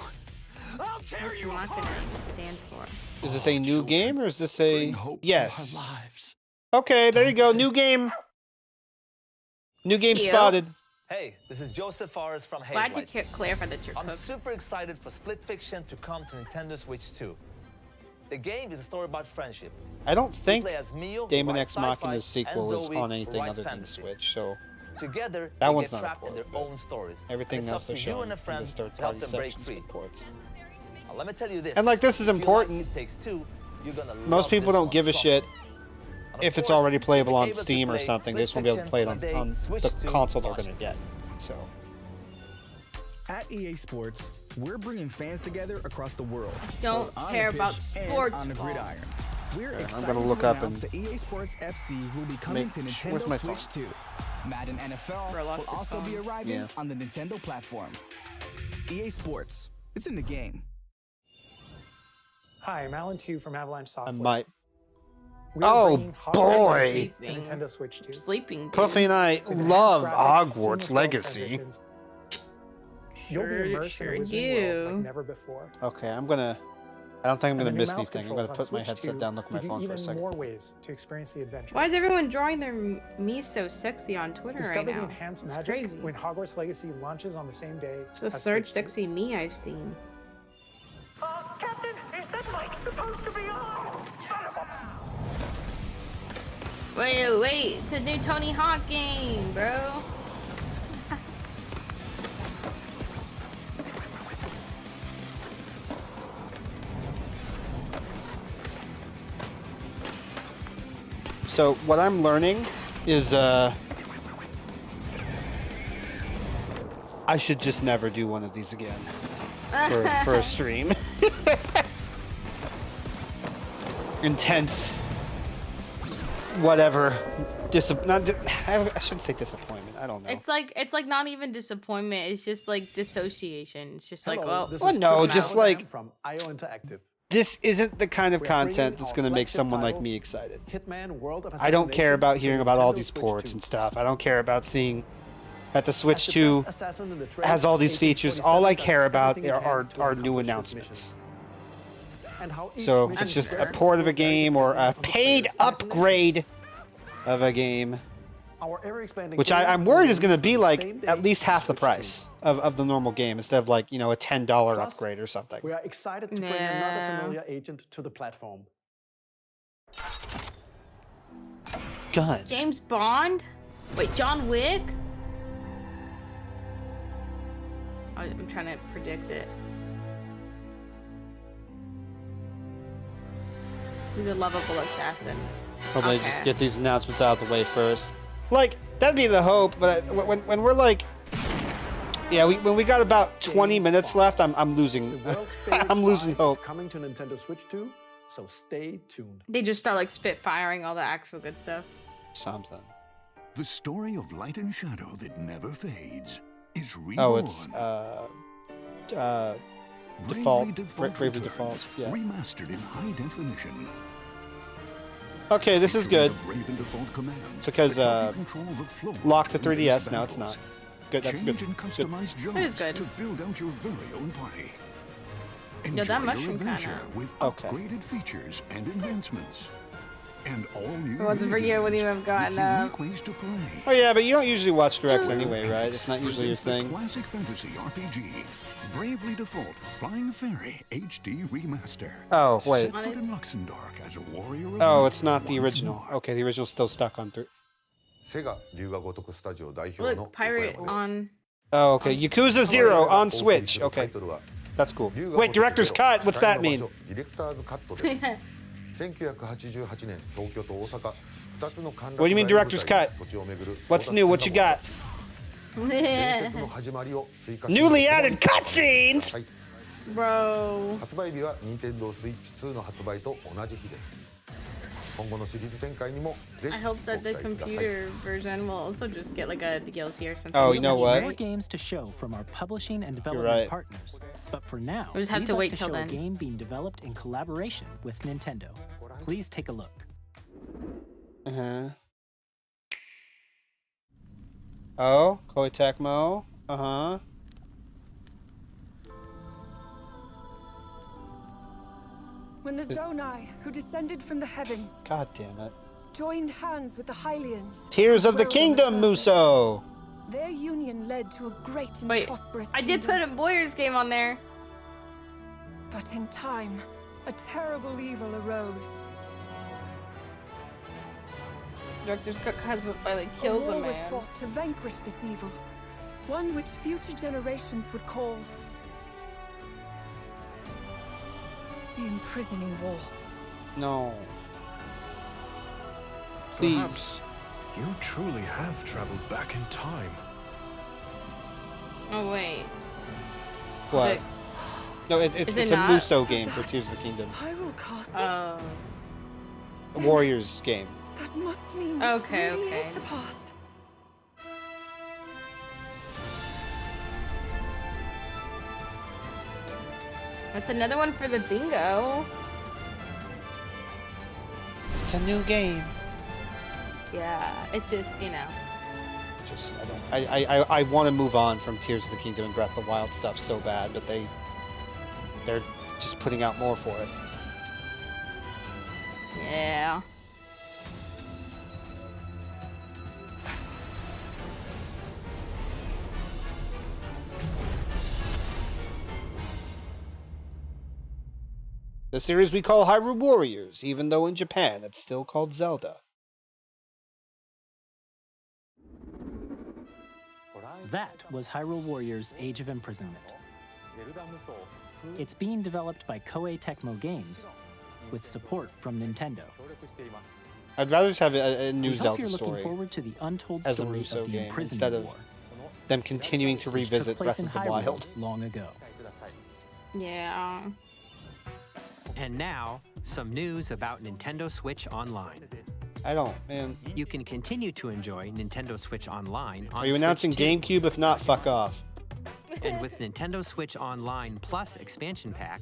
I'll tear you apart. Stand for. Is this a new game or is this a yes? Okay, there you go. New game. New game spotted. Hey, this is Joseph Forrest from Glad Hazelight. to clarify that you're I'm cooked. super excited for Split Fiction to come to Nintendo Switch 2. The game is a story about friendship. I don't think play as Mio, who Daemon writes Ex Machina's sci-fi, sequel and is Zoe, on who anything writes other than the fantasy. Switch, so Together, that they one's get not a trapped in port, their own stories. everything And it's else up they're to you showing and a in friend this to help third-party them break sections free. of ports. Now, let me tell you this. And like this is if you important. Like It Takes Two, you're gonna Most love people this don't one, give a trust shit me. if it's already playable on Steam or something. They just won't be able to play it on the console they're gonna get. So. At EA Sports, we're bringing fans together across the world. Don't both on care the about pitch and sports on the ball. gridiron. We're I'm excited gonna look to up announce and the EA Sports FC will be coming to where's my Nintendo Switch 2. Madden NFL Bro, lost will his also be phone. arriving on the Nintendo platform. EA Sports, it's in the game. Hi, I'm Alan Tu from Avalanche Software. I might. We are Oh bringing Hogwarts boy! Legacy to Nintendo Switch 2. Sleeping. Puffy and I With love enhanced graphics and Hogwarts seamless world Legacy. transitions, You'll be immersed in a wizarding world like never before. Okay, I don't think I'm gonna And the new miss mouse anything. I'm controls gonna on put my Switch headset 2 down, look at my give you phone for a even second. more ways to experience the adventure. Why is everyone drawing their me so sexy on Twitter Discover right the now? enhanced It's magic crazy. when Hogwarts Legacy launches on the same day. It's the as third Switch 2. sexy me I've seen. Captain, is that mic supposed to be on? Wait, it's a new Tony Hawk game, bro. So what I'm learning is I should just never do one of these again for a stream. Intense. Whatever. I shouldn't say disappointment. I don't know. It's like not even disappointment. It's just like dissociation. It's just like, well, no, just like from IO Interactive. this isn't the kind of We are bringing content that's our going to make flagship someone like title, me excited. Hitman World of I don't care Assassination about to hearing about all Nintendo these Switch ports 2. and stuff. I don't care about seeing that the Switch As the 2 best assassin in the trade, has all these Agent features. All I 47 care does about everything it are can to new accomplish this announcements. mission. And how each So if mission it's just a is port of a very game or a dependent on the paid player's upgrade of a game, Our ever-expanding which game I'm worried is will going to release be on the same like day at least as half the Switch 2. price of the normal game instead of like, you know, a $10 Plus, upgrade or something. We are excited to bring another familiar agent to the platform. Gun. James Bond? Wait, John Wick? I'm trying to predict it. Who's a lovable assassin? Probably just get these announcements out of the way first. Like, that'd be the hope, but when we're like, yeah, when we got about 20 minutes left, I'm losing. I'm losing hope. Coming to Nintendo Switch 2, so stay tuned. They just start like spit firing all the actual good stuff. Something. The story of light and shadow that never fades is reborn. Oh, it's default, Bravely Default. Yeah. Remastered in high definition. Okay, this is good. Brave and Default commands Because that help you control the flow locked to of 3DS, advanced now it's battles. not. Good, that's Change good. and customize That is jobs good. to build out your very own party. Yeah, that Enjoy your mushroom adventure kinda. with Okay. upgraded features and enhancements. And all new If it wasn't for you, I wouldn't even have gotten ways to play. Oh yeah, but you don't usually watch directs anyway, right? It's not usually your Presents the thing. Classic fantasy RPG, Bravely Default Flying Fairy HD Remaster. Oh, wait. Set foot in Luxembourg as a warrior of Oh, light it's not the once original. more. Okay, the original's still stuck on 3. Look, pirate on. Oh, okay. Yakuza 0 on Switch. Okay. That's cool. Wait, director's cut. What's that mean? What do you mean director's cut? What's new? What you got? Newly added cutscenes. Bro. I hope that the computer version will also just get like a DLC or something. Oh, you know We'll have what? more games to show from our publishing and You're development right. partners. But for now, We just have we'd to like wait to till show then. a game being developed in collaboration with Nintendo. Please take a look. Uh-huh. Oh, Koei Tecmo. Uh-huh. When the Is- Zonai, who descended from the heavens, God damn it. joined hands with the Hylians. Tears of the dwelled on Kingdom, surface, Muso. Their union led to a great and Wait, prosperous I kingdom. did put a Boyer's game on there. But in time, a terrible evil arose. Director's cut Cosmo finally kills a a war was man. fought to vanquish this evil, one which future generations would call the imprisoning war. No. Please. Perhaps you truly have traveled back in time. Oh wait. What? Wait. No, Is it's it a not? Muso game for Tears of the Kingdom. Hyrule Castle. Oh. A Warriors game. That must mean Okay, this really okay. is the past. That's another one for the bingo. It's a new game. Yeah, it's just, you know. Just I want to move on from Tears of the Kingdom and Breath of the Wild stuff so bad, but they're just putting out more for it. Yeah. The series we call Hyrule Warriors, even though in Japan it's still called Zelda. That was Hyrule Warriors Age of Imprisonment. It's being developed by Koei Tecmo Games with support from Nintendo. I'd rather just have a new We hope Zelda you're looking story forward to the untold as a story Muso of the game Imprisoned instead of War, them continuing to which took revisit place Breath in of the Hyrule Wild. long ago. Yeah. And now, some news about Nintendo Switch Online. I don't, man. You can continue to enjoy Nintendo Switch Online on Are you announcing Switch 2. GameCube? If not, fuck off. And with Nintendo Switch Online Plus expansion pack,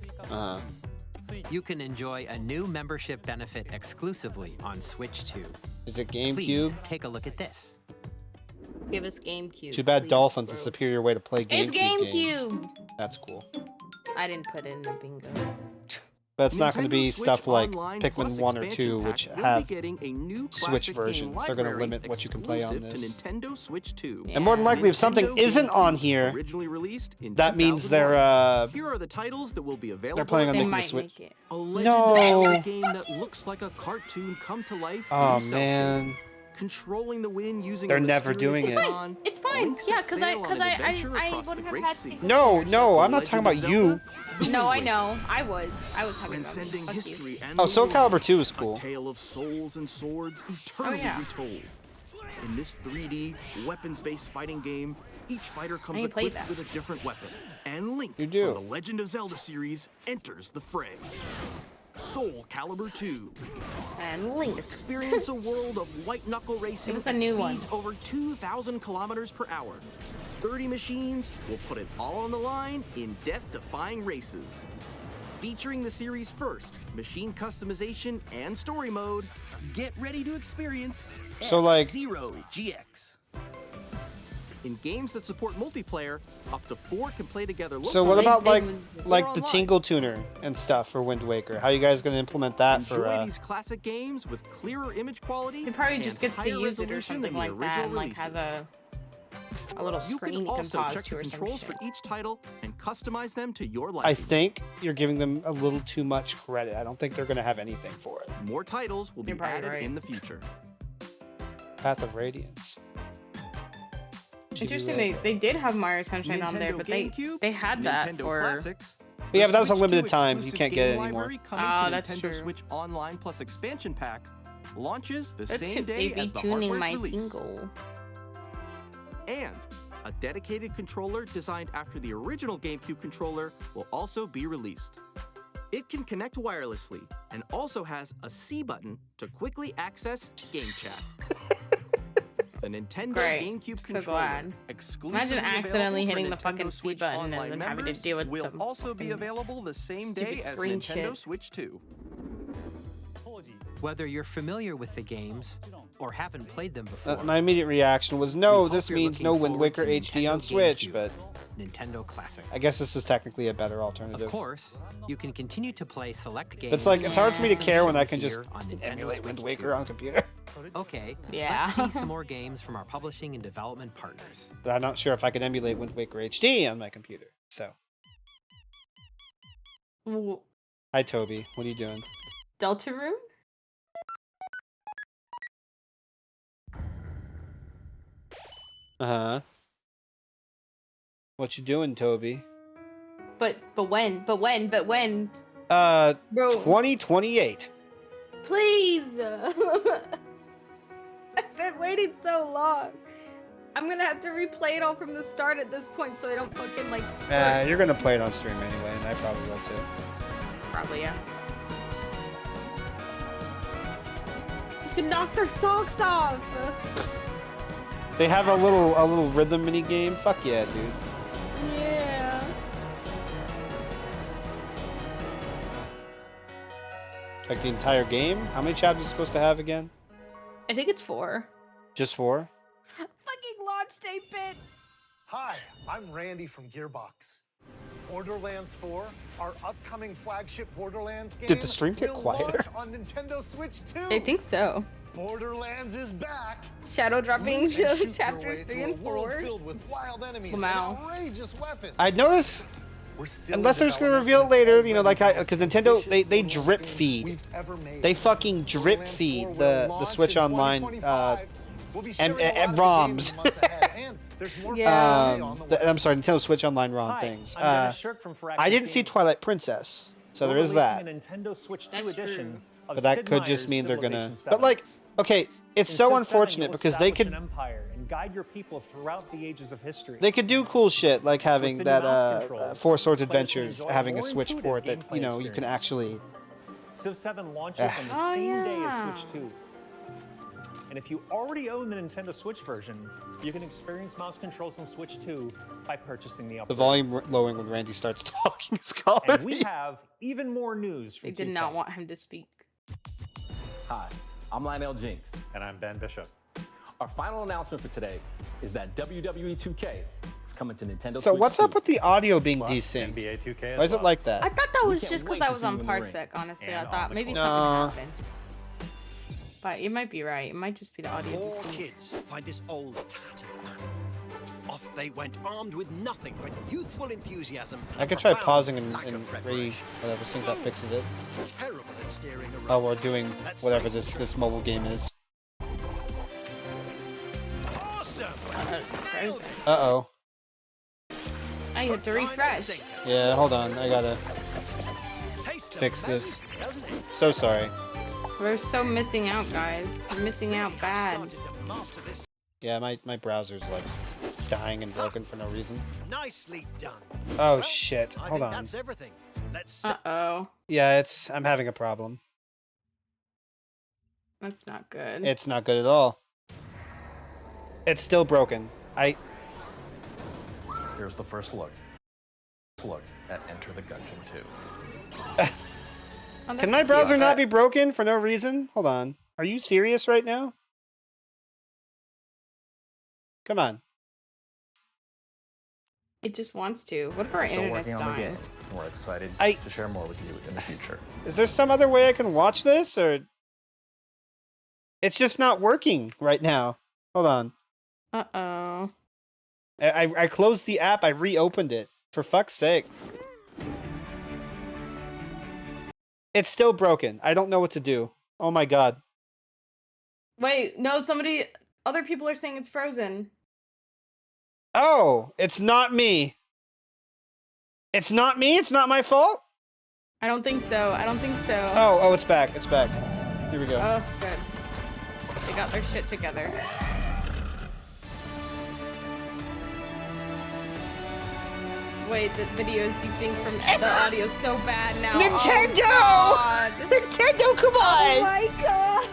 you can enjoy a new membership benefit exclusively on Switch 2. Is it Please GameCube? take a look at this. Give us GameCube. Too bad please, Dolphin's a bro. superior way to play GameCube It's games. GameCube. That's cool. I didn't put it in the bingo. But it's not going to be Nintendo Switch stuff like Online Pikmin Plus 1 or expansion 2, pack which will be have getting a new Switch classic game versions. They're going to library limit what you can play on exclusive this. to Nintendo Switch 2. And more than likely, if something Nintendo isn't on GameCube, here, originally released in that means 2001. Here are the titles that will be available. they're planning on They making a might Switch. make it. A Legend No. of Zelda game that looks like a cartoon come to life. Oh through man. cel-shading. controlling the wind using They're a never doing mysterious it. baton, It's fine. Link Yeah, sets because sail on an adventure across the wouldn't have Great had Sea. to. No, I'm not talking about you. No, I know. I was talking Transcending about history and Oh, the Soul world. Calibur 2 is cool. A tale of souls and swords eternally yeah. retold. In this 3D, weapons-based fighting game, each fighter comes ain't played equipped that. with a different weapon. And Link You do. from the Legend of Zelda series enters the fray. Soul Calibur 2. And Link. Experience a world of white-knuckle racing It was a at new speeds over 2,000 kilometers per hour. 30 machines will put it all on the line in death-defying races. Featuring the series' first machine customization and story mode, get ready to experience So, like- F-Zero GX. In games that support multiplayer, up to 4 can play together locally. So what about like or the online. Tingle Tuner and stuff for Wind Waker? How you guys gonna implement that Enjoy for? these classic games with clearer image quality. He probably and just gets to higher use it or resolution something than the like that, original and like releases. has a little You screen can you can also pause check to the or some controls shit. for each title and customize them to your I liking. think you're giving them a little too much credit. I don't think they're gonna have anything for it. More titles will be You're probably added right. in the future. Path of Radiance. Interesting, they did have Mario Sunshine on there, Nintendo but GameCube, they had that Nintendo for. Classics, Yeah, the but that was a Switch limited 2 time. You exclusive can't get it game anymore. library coming Oh, to that's Nintendo true. Switch Online Plus expansion pack launches the They're same day they be as the tuning hardware's my release. tingle. And a dedicated controller designed after the original GameCube controller will also be released. It can connect wirelessly and also has a C button to quickly access Game Chat. The Nintendo Great. GameCube So controller, glad. exclusively Imagine accidentally available for hitting the Nintendo fucking C Switch button Online and then having to members, deal with will some also be fucking available the same stupid day as screen Nintendo shit. Switch 2. Whether you're familiar with the games or haven't played them before, My immediate reaction was, we no, hope this you're means looking no Wind forward Waker to HD on Nintendo Switch, GameCube, but Nintendo Classics. I guess this is technically a better alternative. Of course, you can continue to play select games. It's like it's hard for me to care when I can just here on Nintendo emulate Wind Switch Waker 2. on computer. Okay, Yeah. let's see some more games from our publishing and development partners. But I'm not sure if I can emulate Wind Waker HD on my computer. So, Ooh, hi Toby, what are you doing? Deltarune? Uh-huh. What you doing, Toby? But when? Bro. 2028. Please! I've been waiting so long. I'm gonna have to replay it all from the start at this point so I don't fucking like. You're gonna play it on stream anyway, and I probably will too. Probably, yeah. You can knock their socks off! They have a little rhythm mini game. Fuck yeah, dude. Yeah. Like the entire game? How many chapters is it supposed to have again? I think it's 4. Just 4? Fucking launch day, bitch! Hi, I'm Randy from Gearbox. Borderlands 4, our upcoming flagship Borderlands game, Did the stream get will quieter? launch on Nintendo Switch 2. I think so. Borderlands is back. Shadow dropping Loot and shoot your chapters way 3 through and a world 4. filled with wild enemies Wow. and outrageous weapons. I'd notice, We're still unless in they're just gonna development, reveal it later, you know, already like the because most Nintendo ambitious they Borderlands drip game feed. we've ever made. They fucking drip Borderlands feed 4 will the launch Switch in Online 2025. We'll be sharing a lot and of the ROMs. games in the months ahead, and there's more Yeah. on the way. I'm sorry, Nintendo Switch Online ROM Hi, things. I'm Dennis Shirk from Pffycat I didn't see Games. Twilight Princess, so We're there is that. releasing a Nintendo Switch 2 That's edition true. of But that Sid could just Meier's mean they're gonna. Civilization But 7. like, okay, it's In so Civ 7, unfortunate you'll because they establish could an empire and guide your people throughout the ages of history. they could do cool shit like having With the new mouse that control, Four Swords players can Adventures enjoy a having a more Switch intuitive port that gameplay you know you can experience. actually. Civ 7 launches Ah. on the Oh, same day yeah. as Switch 2. And if you already own the Nintendo Switch version, you can experience mouse controls on Switch 2 by purchasing the upgrade. The volume lowering when Randy starts talking is calling And we me. have even more news They from did 2K. not want him to speak. Hi, I'm Lionel Jinx. And I'm Ben Bishop. Our final announcement for today is that WWE 2K is coming to Nintendo So Switch what's 2. up with the audio being Plus, desynced? NBA 2K as Why is it well. like that? I thought that was can't just because wait I to was see on you in the ring. Parsec, honestly. And I thought on the maybe court. something happened. But you might be right. It might just be the audio. Four desynced. kids find this old tattered map. Off they went armed with nothing but youthful enthusiasm. I could try profound pausing and lack of re preparation. whatever, see if that fixes it. Terrible at steering a Oh, road. we're doing Let's whatever face it, this mobile game is. frozen. Uh-oh. I have to refresh. Yeah, hold on. I gotta fix this. So sorry. We're so missing out, guys. We're missing out bad. Yeah, my browser's like dying and broken for no reason. Nicely done. Oh shit. Hold on. That's everything. Let's Uh-oh. Yeah, I'm having a problem. That's not good. It's not good at all. It's still broken. Here's the first look. Look at Enter the Gungeon 2. Can my browser not be broken for no reason? Hold on. Are you serious right now? Come on. It just wants to. What if our Still internet's working on the dying? game. We're excited to share more with you in the future. Is there some other way I can watch this, or it's just not working right now? Hold on. Uh-oh. I closed the app. I reopened it. For fuck's sake. It's still broken. I don't know what to do. Oh my god. Wait, no, other people are saying it's frozen. Oh, it's not me. It's not me? It's not my fault? I don't think so. I don't think so. Oh, it's back. It's back. Here we go. Oh, good. They got their shit together. Wait, the video's desynced from the audio so bad now. Nintendo! Oh, Nintendo, come on! Oh my god!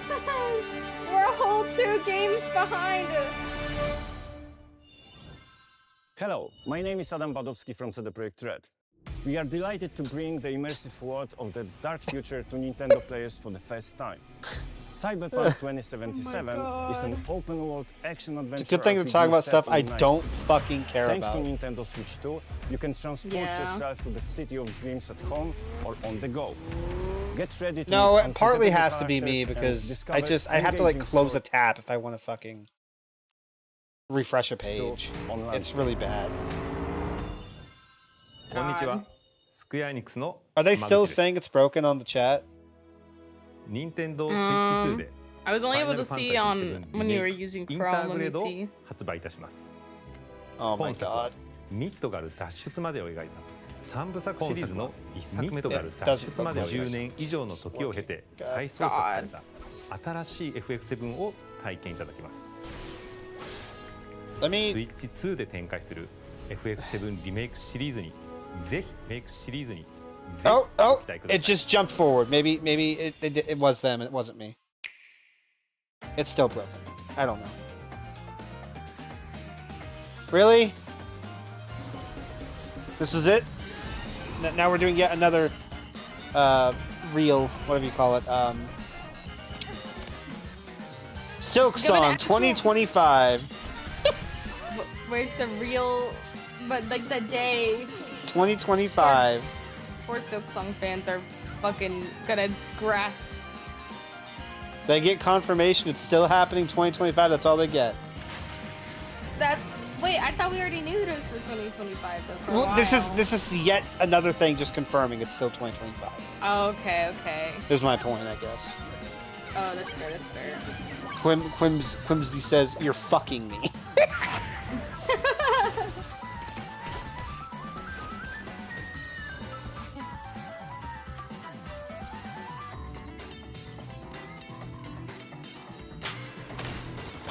We're a whole 2 games behind. Hello, my name is Adam Badowski from CD Projekt Red. We are delighted to bring the immersive world of the dark future to Nintendo players for the first time. Cyberpunk 2077 is an open-world action-adventure. It's a good thing to talk about stuff I don't fucking care Thanks about. Thanks to Nintendo Switch 2, you can transport yourself to the city of dreams at home or on the go. Get ready to No, it partly has to be me because I have to like close a tab if I want to fucking refresh a page. It's really bad. God. Are they still saying it's broken on the chat? Nintendo Switch 2で I was only able to see on when you were using Chrome. Let me see. 発売いたします。 Oh my 本作はミッドガル脱出までを描いた3部作シリーズの1作目となる脱出まで10年以上の時を経て再創作された新しい FF7 を体験いただきます。スイッチ2で展開する FF7 リメイクシリーズにぜひメイクシリーズに Oh, it just jumped forward. Maybe it was them. It wasn't me. It's still broken. I don't know. Really? This is it? Now we're doing yet another real, whatever you call it, Silk Song 2025. Where's the real, but like the day? 2025. Poor Silk Song fans are fucking gonna grasp. They get confirmation it's still happening 2025. That's all they get. Wait, I thought we already knew it was for 2025. Though, Well, this is yet another thing just confirming it's still 2025. Oh, okay. Is my point, I guess. Oh, that's fair. That's fair. Quimsby says you're fucking me.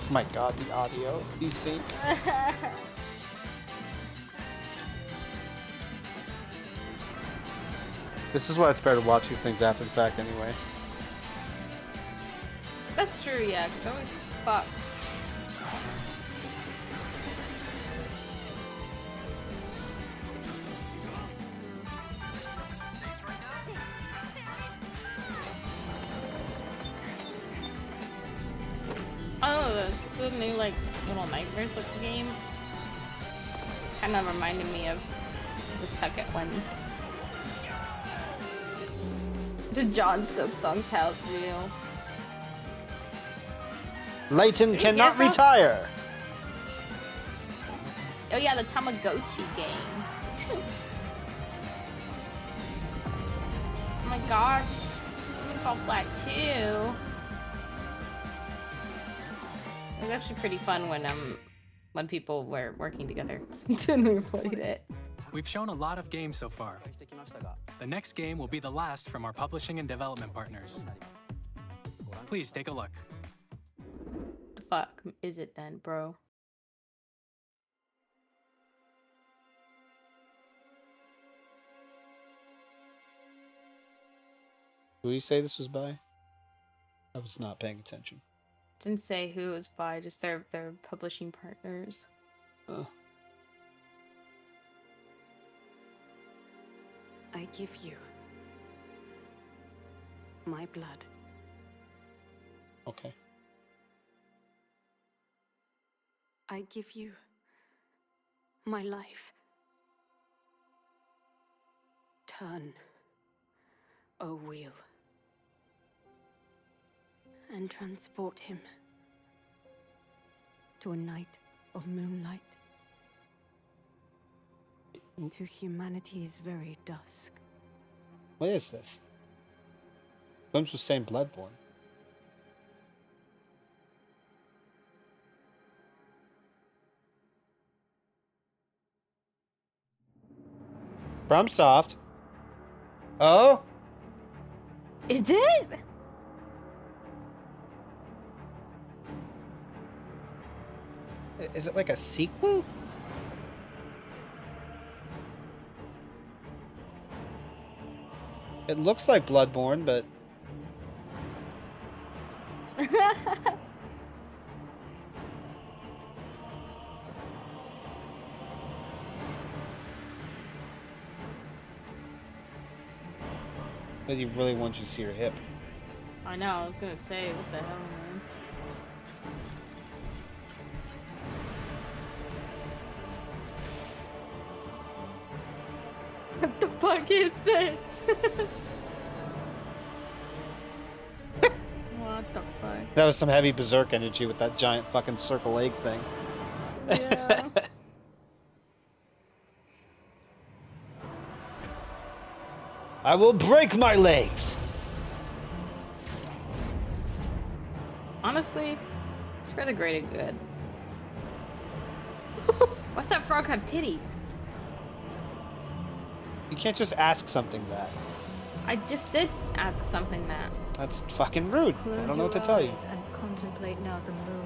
Oh my god, the audio, desync. This is why it's better to watch these things after the fact anyway. That's true, yeah, because I always fuck. Oh, that's the new, like, Little Nightmares looking game. Kind of reminded me of the second one. Did John Silk Song tell it's real? Layton cannot retire. Oh yeah, the Tamagotchi game. Oh my gosh. I'm gonna fall flat too. It was actually pretty fun when when people were working together when we played it. We've shown a lot of games so far. The next game will be the last from our publishing and development partners. Please take a look. The fuck is it then, bro? Who you say this was by? I was not paying attention. Didn't say who it was by, just their publishing partners. I give you my blood. Okay. I give you my life. Turn a wheel and transport him to a night of moonlight, to humanity's very dusk. What is this? Glimpse was saying Bloodborne. FromSoft. Oh? Is it? Is it like a sequel? It looks like Bloodborne, but... But he really wants you to see her hip. I know, I was gonna say, what the hell, man? What the fuck is this? What the fuck? That was some heavy berserk energy with that giant fucking circle egg thing. Yeah. I will break my legs! Honestly, it's for the greater good. Why's that frog have titties? You can't just ask something that. I just did ask something that. That's fucking rude. I don't know what to tell you. And contemplate now the moon.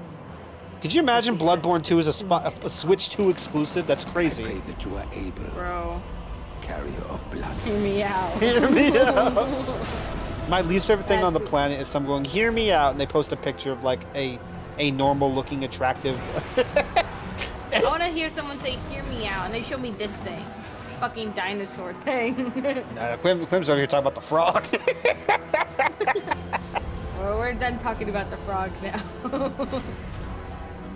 Could you imagine Bloodborne 2 is a Switch 2 exclusive? That's crazy. I pray that you are able, bro. Carrier of blood. Hear me out. Hear me out. My least favorite thing on the planet is someone going, "Hear me out," and they post a picture of like a normal looking attractive. I want to hear someone say, "Hear me out," and they show me this thing. Fucking dinosaur thing. Quim's over here talking about the frog. Well, we're done talking about the frog now. The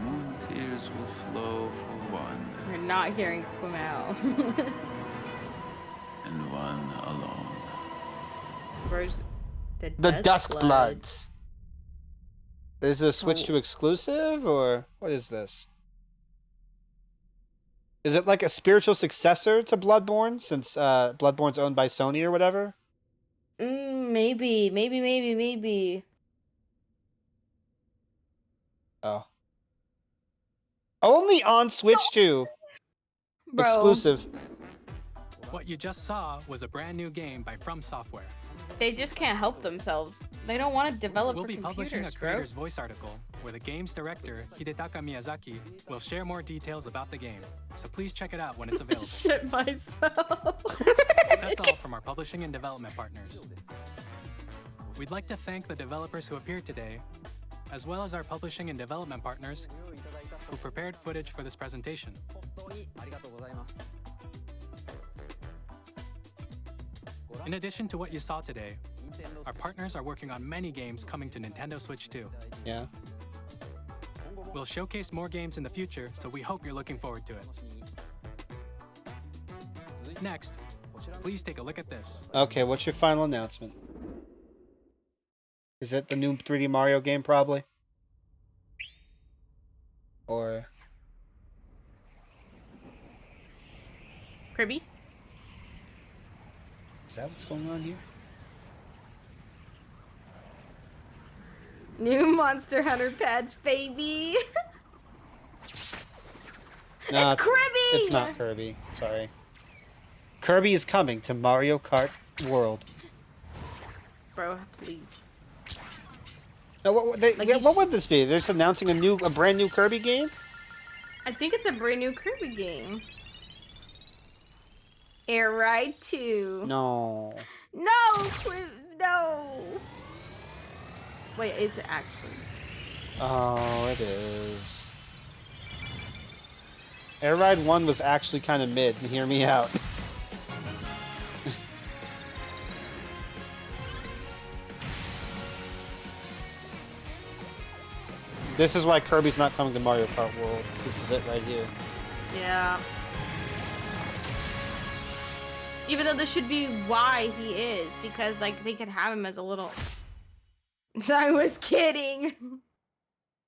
moon tears will flow for one. We're not hearing Quim out. And one alone. Where's the Dusk Bloods. Is it a Switch 2 exclusive, or what is this? Is it like a spiritual successor to Bloodborne, since Bloodborne's owned by Sony or whatever? Maybe. Oh. Only on Switch 2. Bro. Exclusive. What you just saw was a brand new game by From Software. They just can't help themselves. They don't want to develop We'll for be publishing a computers, bro. creator's voice article where the game's director, Hidetaka Miyazaki, will share more details about the game. So please check it out when it's available. Shit myself. That's all from our publishing and development partners. We'd like to thank the developers who appeared today, as well as our publishing and development partners who prepared footage for this presentation. In addition to what you saw today, our partners are working on many games coming to Nintendo Switch 2. Yeah. We'll showcase more games in the future, so we hope you're looking forward to it. Next, please take a look at this. Okay, what's your final announcement? Is it the new 3D Mario game, probably? Or... Kirby? Is that what's going on here? New Monster Hunter patch, baby. No, it's Kirby! It's not Kirby. Sorry. Kirby is coming to Mario Kart World. Bro, please. No, what would this be? They're just announcing a brand new Kirby game? I think it's a brand new Kirby game. Air Ride 2. No. No, no. Wait, is it actually? Oh, it is. Air Ride 1 was actually kind of mid, hear me out. This is why Kirby's not coming to Mario Kart World. This is it right here. Yeah. Even though this should be why he is, because like they could have him as a little. So I was kidding.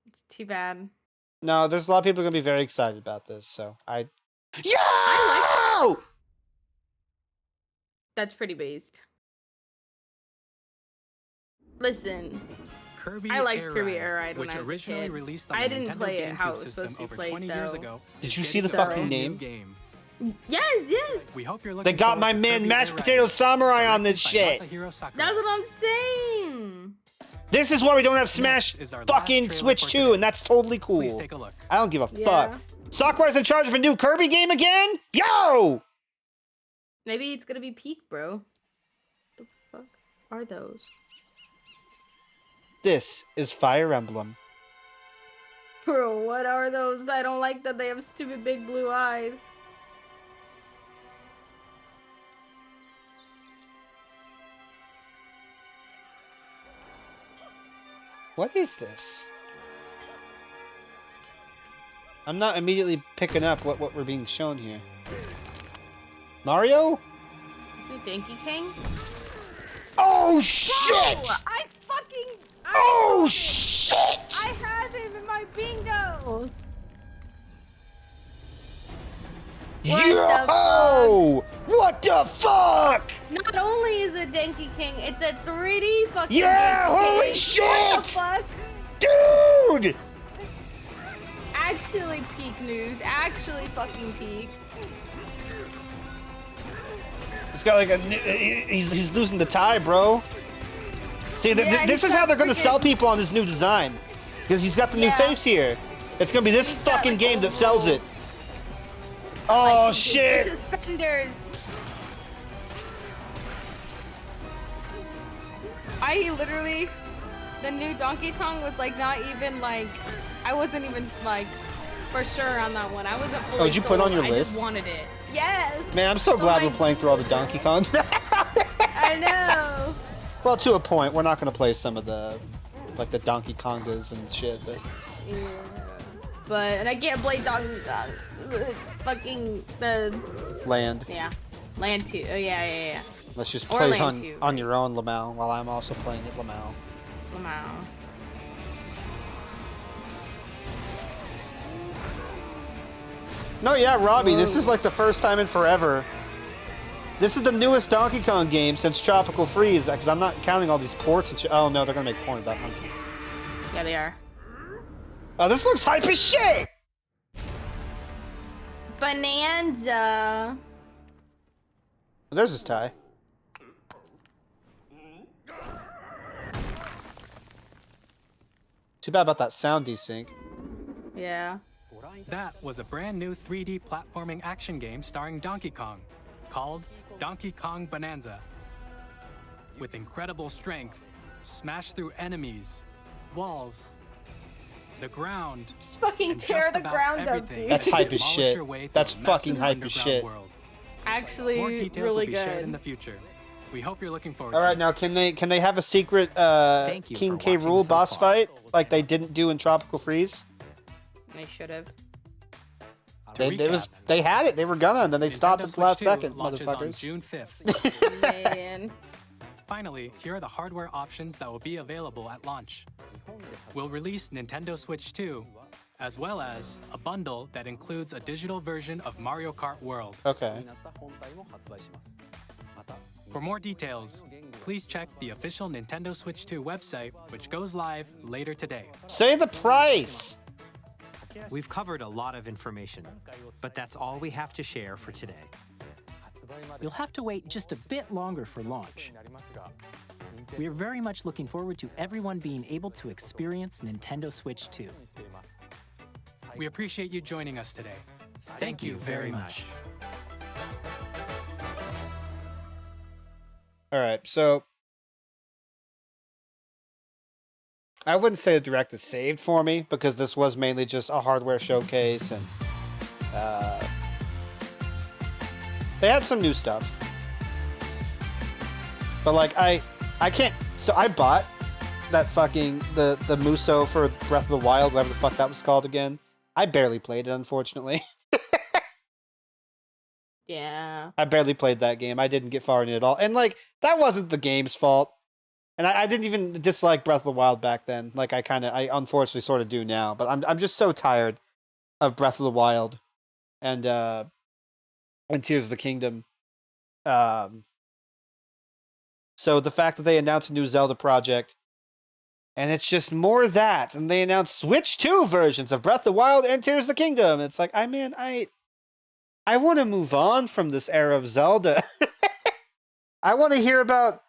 It's too bad. No, there's a lot of people gonna be very excited about this, so I. Yo! That's pretty based. Listen. Kirby I liked Air Kirby Ride, Air Ride when which I was originally a kid. released on I the didn't Nintendo play it GameCube how it was system supposed to be over played 20 though. years ago. Did you see the fucking name? Yes, yes. We hope you're They got my man Mashed Potato Samurai on this shit. That's what I'm saying. This is why we don't have Smash fucking Switch 2, and that's totally cool. Please take a look. I don't give a Yeah. fuck. Sakurai's in charge of a new Kirby game again? Yo! Maybe it's gonna be Peak, bro. The fuck are those? This is Fire Emblem. Bro, what are those? I don't like that they have stupid big blue eyes. What is this? I'm not immediately picking up what we're being shown here. Mario? Is it Donkey Kong? Oh shit! Bro, Oh shit! I had him in my bingo! Yo! What the fuck? Not only is it Donkey Kong, it's a 3D fucking Yeah! Donkey Holy Kong. shit! What the fuck? Dude! Actually peak news. Actually fucking peak. He's got like a. He's losing the tie, bro. See, Yeah, this is how they're gonna sell people on this new design, because he's got the new face here. It's gonna be this fucking game that sells it. Oh Like, shit! Suspenders. I literally, the new Donkey Kong was like not even like, I wasn't even like for sure on that one. I wasn't fully Oh, did you put on sold. your I list? just wanted it. Yes. Man, I'm so glad my we're playing through all the Donkey Kongs. I know. Well, to a point. We're not gonna play some of the, like the Donkey Kongas and shit, but. Yeah. But and I can't play Donkey Kong. Fucking the. Land. Yeah. Land 2. Oh yeah. Let's just Or play it Land 2. on your own, Lamau, while I'm also playing it, Lamau. Wow. No, yeah, Robbie, this is like the first time in forever. This is the newest Donkey Kong game since Tropical Freeze, because I'm not counting all these ports and shit. Oh no, they're gonna make porn of that monkey. Yeah, they are. Oh, this looks hype as shit! Bonanza. There's his tie. Too bad about that sound desync. Yeah. That was a brand new 3D platforming action game starring Donkey Kong, called Donkey Kong Bonanza. With incredible strength, smash through enemies, walls, the ground. Just fucking and tear just the about ground up, everything dude. That's to hype as demolish shit. your way through That's a fucking massive hype as underground shit. world. Actually, More details really will be good. shared in the future. We hope you're looking forward All to right, it. now can they have a secret you King for K. watching Rool so boss far. fight like they didn't do in Tropical Freeze? They should have. They had it. They were gonna, and then they stopped at the Switch last 2 second, launches on motherfuckers. June 5th. Man. Finally, here are the hardware options that will be available at launch. We'll release Nintendo Switch 2, as well as a bundle that includes a digital version of Mario Kart World. Okay. For more details, please check the official Nintendo Switch 2 website, which goes live later today. Say the price. We've covered a lot of information, but that's all we have to share for today. You'll have to wait just a bit longer for launch. We are very much looking forward to everyone being able to experience Nintendo Switch 2. We appreciate you joining us today. Thank you very much. All right, so I wouldn't say the Direct is saved for me because this was mainly just a hardware showcase, and they had some new stuff. But like I can't. So I bought that fucking the Muso for Breath of the Wild, whatever the fuck that was called again. I barely played it, unfortunately. Yeah. I barely played that game. I didn't get far in it at all. And like that wasn't the game's fault. And I didn't even dislike Breath of the Wild back then. Like I unfortunately sort of do now. But I'm just so tired of Breath of the Wild and Tears of the Kingdom. So the fact that they announced a new Zelda project, and it's just more of that, and they announced Switch 2 versions of Breath of the Wild and Tears of the Kingdom. It's like, I want to move on from this era of Zelda. I want to hear about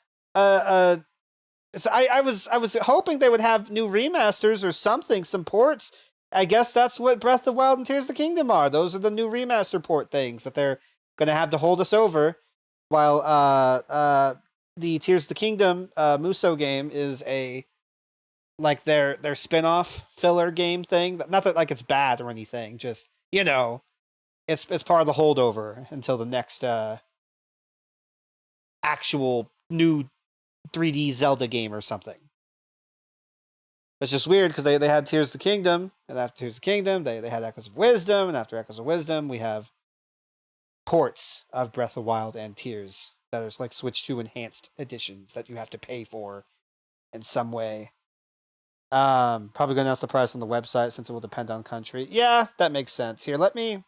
so I was hoping they would have new remasters or something, some ports. I guess that's what Breath of the Wild and Tears of the Kingdom are. Those are the new remaster port things that they're gonna have to hold us over, while the Tears of the Kingdom Muso game is a like their spin-off filler game thing. Not that like it's bad or anything, just it's part of the holdover until the next actual new 3D Zelda game or something. It's just weird because they had Tears of the Kingdom, and after Tears of the Kingdom, they had Echoes of Wisdom, and after Echoes of Wisdom, we have ports of Breath of the Wild and Tears that is like Switch 2 enhanced editions that you have to pay for in some way. Probably gonna announce the price on the website since it will depend on country. Yeah, that makes sense. Here, I'm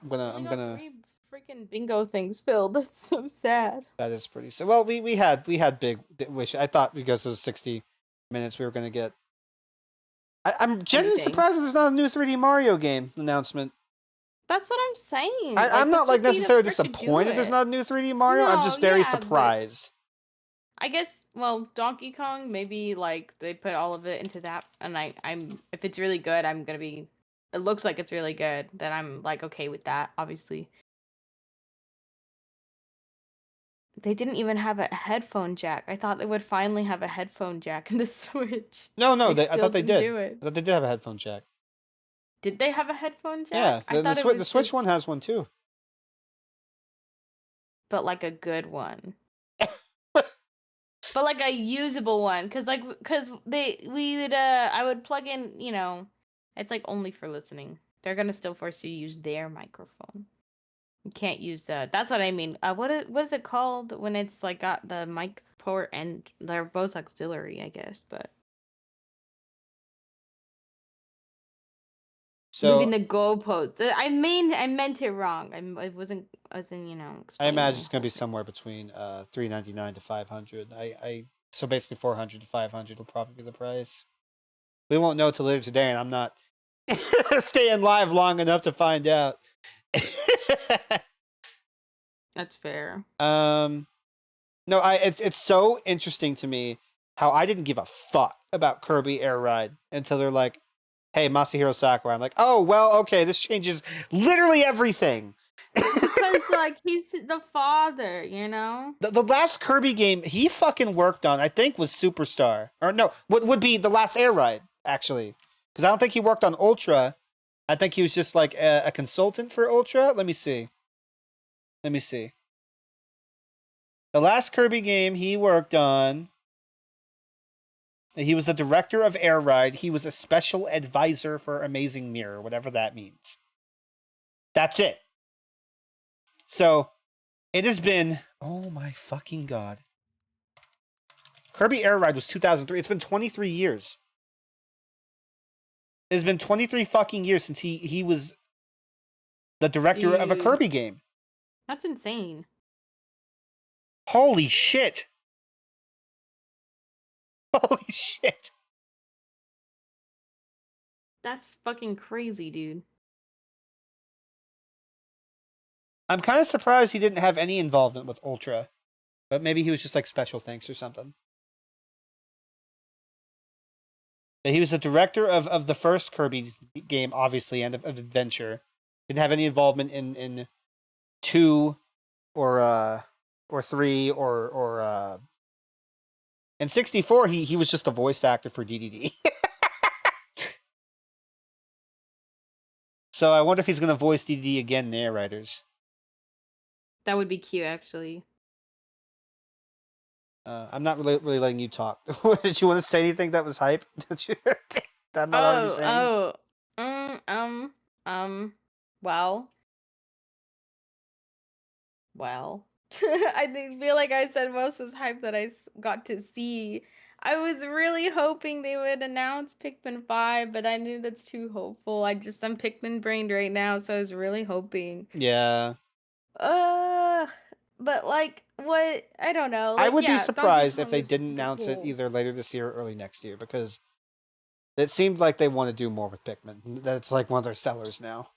gonna. 3 freaking bingo things filled. That's so sad. That is pretty sad. Well, we had big wish. I thought because it was 60 minutes we were gonna get. I'm genuinely surprised that there's not a new 3D Mario game announcement. That's what I'm saying. I'm not like necessarily disappointed there's not a new 3D Mario. I'm just very surprised. I guess, well, Donkey Kong, maybe like they put all of it into that, and I'm if it's really good, I'm gonna be. It looks like it's really good. Then I'm like okay with that. Obviously, they didn't even have a headphone jack. I thought they would finally have a headphone jack in the Switch. No, I thought they did. Do it. I thought they did have a headphone jack. Did they have a headphone jack? Yeah, the Switch one has one too. But like a good one. But like a usable one, cause I would plug in, it's like only for listening. They're gonna still force you to use their microphone. You can't use that's what I mean. What is it called when it's like got the mic port and they're both auxiliary, I guess, but. So moving the goalpost. I meant it wrong. I wasn't I imagine it's gonna be somewhere between $399 to $500. So basically $400 to $500 will probably be the price. We won't know till later today, and I'm not staying live long enough to find out. That's fair. No, it's so interesting to me how I didn't give a fuck about Kirby Air Ride until they're like, hey, Masahiro Sakurai. I'm like, oh, well, okay, this changes literally everything. Because, like, he's the father, The last Kirby game he fucking worked on, I think, was Superstar. Or no, what would be the last Air Ride, actually. Because I don't think he worked on Ultra. I think he was just, like, a consultant for Ultra. Let me see. The last Kirby game he worked on... He was the director of Air Ride. He was a special advisor for Amazing Mirror, whatever that means. That's it. So, it has been... Oh my fucking god. Kirby Air Ride was 2003. It's been 23 years. It has been 23 fucking years since he was the director of a Kirby game. That's insane. Holy shit. Holy shit. That's fucking crazy, dude. I'm kind of surprised he didn't have any involvement with Ultra, but maybe he was just like special thanks or something. But he was the director of the first Kirby game, obviously, and of Adventure. Didn't have any involvement in 2 or 3 or in 64 he was just a voice actor for DDD. So I wonder if he's going to voice DDD again, narrators. That would be cute, actually. I'm not really letting you talk. Did you want to say anything that was hype? Did you? I'm not already saying. Well. I feel like I said most was hype that I got to see. I was really hoping they would announce Pikmin 5, but I knew that's too hopeful. I'm Pikmin brained right now, so I was really hoping. Yeah. But like, what? I don't know. Like, I would be surprised if they is didn't announce it cool. either later this year or early next year, because it seemed like they want to do more with Pikmin. That's like one of their sellers now.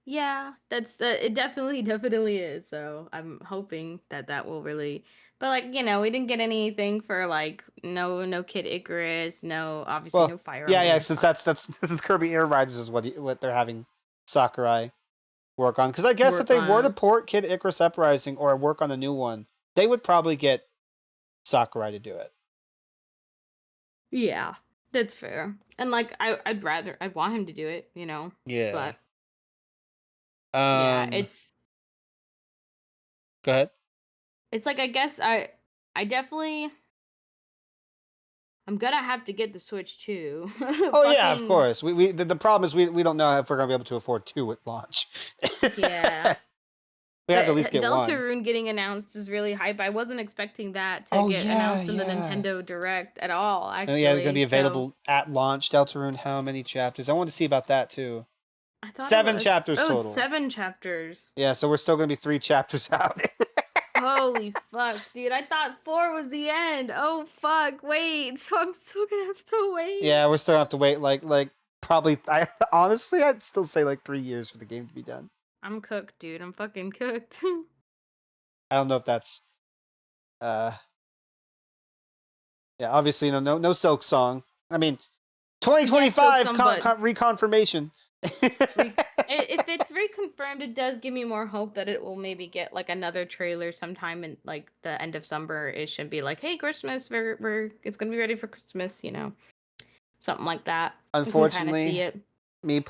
Yeah, that's it. Definitely is. So I'm hoping that will really. But like, we didn't get anything for like no Kid Icarus, no obviously no Fire Emblem. Yeah. Since this is Kirby Air Riders is what they're having Sakurai work on. Because I guess if they were to port Kid Icarus Uprising or work on a new one, they would probably get Sakurai to do it. Yeah, that's fair. And like, I'd want him to do it. Yeah. But yeah, it's. Go ahead. It's like, I guess I definitely. I'm gonna have to get the Switch too. Oh yeah, of course. The problem is we don't know if we're gonna be able to afford 2 at launch. Yeah. We have to at least get one. Deltarune getting announced is really hype. I wasn't expecting that to get announced in the Nintendo Direct at all, actually. Oh yeah, they're gonna be available at launch. Deltarune, how many chapters? I want to see about that too. 7 chapters total. 7 chapters. Yeah, so we're still gonna be 3 chapters out. Holy fuck, dude. I thought 4 was the end. Oh fuck, wait. So I'm still gonna have to wait. Yeah, we're still gonna have to wait like probably honestly I'd still say like 3 years for the game to be done. I'm cooked, dude. I'm fucking cooked. I don't know if that's yeah, obviously no Silk Song. I mean 2025 reconfirmation. If it's reconfirmed, it does give me more hope that it will maybe get like another trailer sometime in like the end of summer-ish and be like, hey, Christmas, it's gonna be ready for Christmas, something like that. Unfortunately, me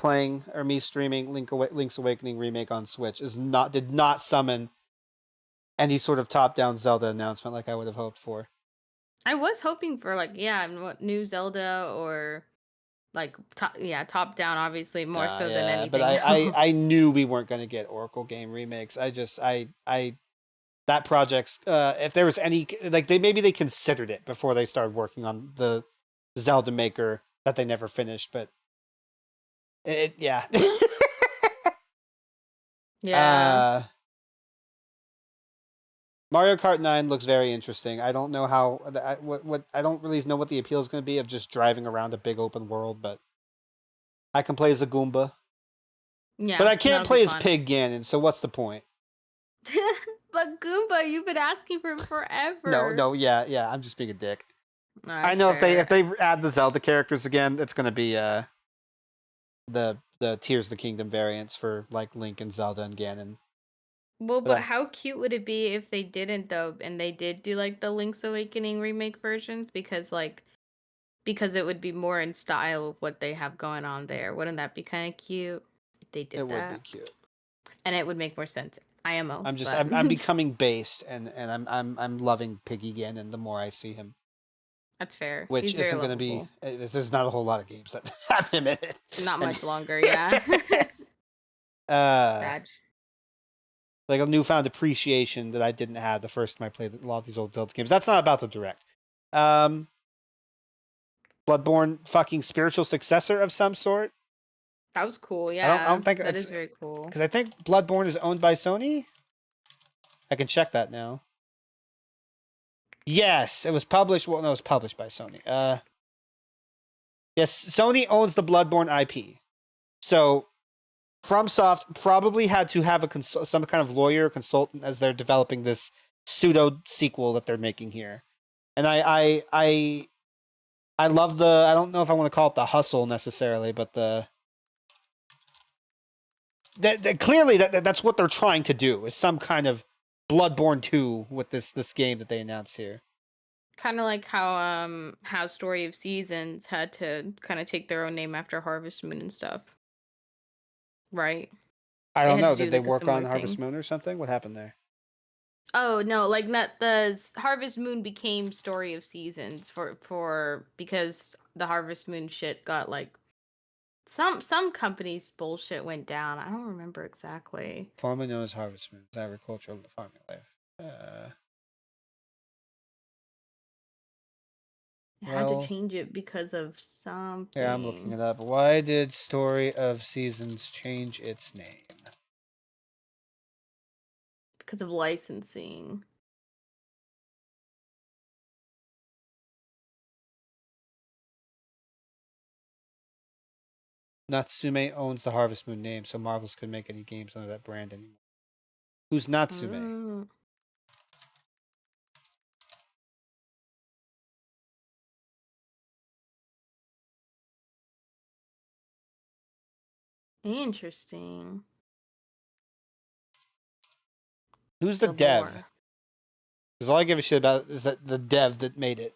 streaming Link's Awakening remake on Switch did not summon any sort of top-down Zelda announcement like I would have hoped for. I was hoping for like new Zelda or like top down, obviously more so than anything. But I knew we weren't going to get Oracle game remakes. That project's if there was any like maybe they considered it before they started working on the Zelda Maker that they never finished, but yeah. Yeah. Mario Kart 9 looks very interesting. I don't know how I don't really know what the appeal is going to be of just driving around a big open world, but I can play as a Goomba. Yeah. But I can't play as Pig Ganon, so what's the point? But Goomba, you've been asking for forever. No, yeah, I'm just being a dick. No, I know if they add the Zelda characters again, it's going to be the Tears of the Kingdom variants for like Link and Zelda and Ganon. Well, but how cute would it be if they didn't though, and they did do like the Link's Awakening remake versions because it would be more in style of what they have going on there. Wouldn't that be kind of cute if they did that? It would be cute, and it would make more sense. IMO. I'm becoming based, and I'm loving Piggy Ganon the more I see him. That's fair. Which isn't going to be. There's not a whole lot of games that have him in it. Not much longer, yeah. Sad. Like a newfound appreciation that I didn't have the first time I played a lot of these old Zelda games. That's not about the Direct. Bloodborne fucking spiritual successor of some sort. That was cool, yeah. I don't think that is very cool. Because I think Bloodborne is owned by Sony. I can check that now. Yes, it was published. Well, no, it was published by Sony. Yes, Sony owns the Bloodborne IP. So FromSoft probably had to have some kind of lawyer or consultant as they're developing this pseudo sequel that they're making here. And I love the, I don't know if I want to call it the hustle necessarily, but clearly that's what they're trying to do, is some kind of Bloodborne 2 with this game that they announced here. Kind of like how Story of Seasons had to kind of take their own name after Harvest Moon and stuff. Right? I don't know. Did they work on Harvest Moon or something? What happened there? Oh no, like not the Harvest Moon became Story of Seasons for because the Harvest Moon shit got like some companies bullshit went down. I don't remember exactly. Formerly known as Harvest Moon, is agricultural farming life. Had to change it because of something. Yeah, I'm looking it up. Why did Story of Seasons change its name? Because of licensing. Natsume owns the Harvest Moon name, so Marvel's could make any games under that brand anymore. Who's Natsume? Interesting. Who's the dev? Because all I give a shit about is that the dev that made it.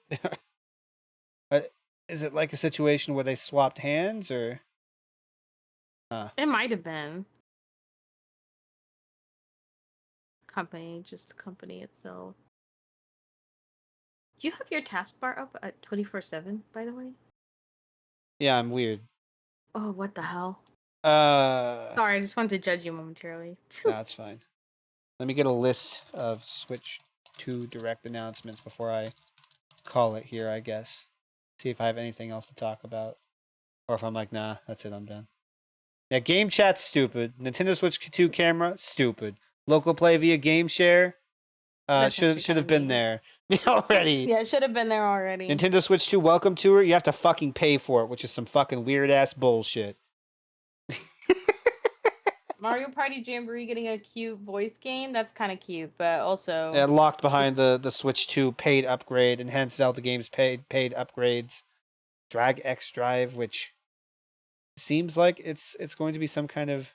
Is it like a situation where they swapped hands, or? It might have been. Just the company itself. Do you have your taskbar up at 24/7, by the way? Yeah, I'm weird. Oh, what the hell? Sorry, I just wanted to judge you momentarily. No, it's fine. Let me get a list of Switch 2 Direct announcements before I call it here, I guess. See if I have anything else to talk about. Or if I'm like, nah, that's it, I'm done. Yeah, game chat's stupid. Nintendo Switch 2 camera, stupid. Local play via game share, should have been there already. Yeah, it should have been there already. Nintendo Switch 2 welcome tour, you have to fucking pay for it, which is some fucking weird ass bullshit. Mario Party Jamboree getting a cute voice game, that's kind of cute, but also... Yeah, locked behind the Switch 2 paid upgrade, Enhanced Zelda games paid upgrades. Drag X Drive, which seems like it's going to be some kind of...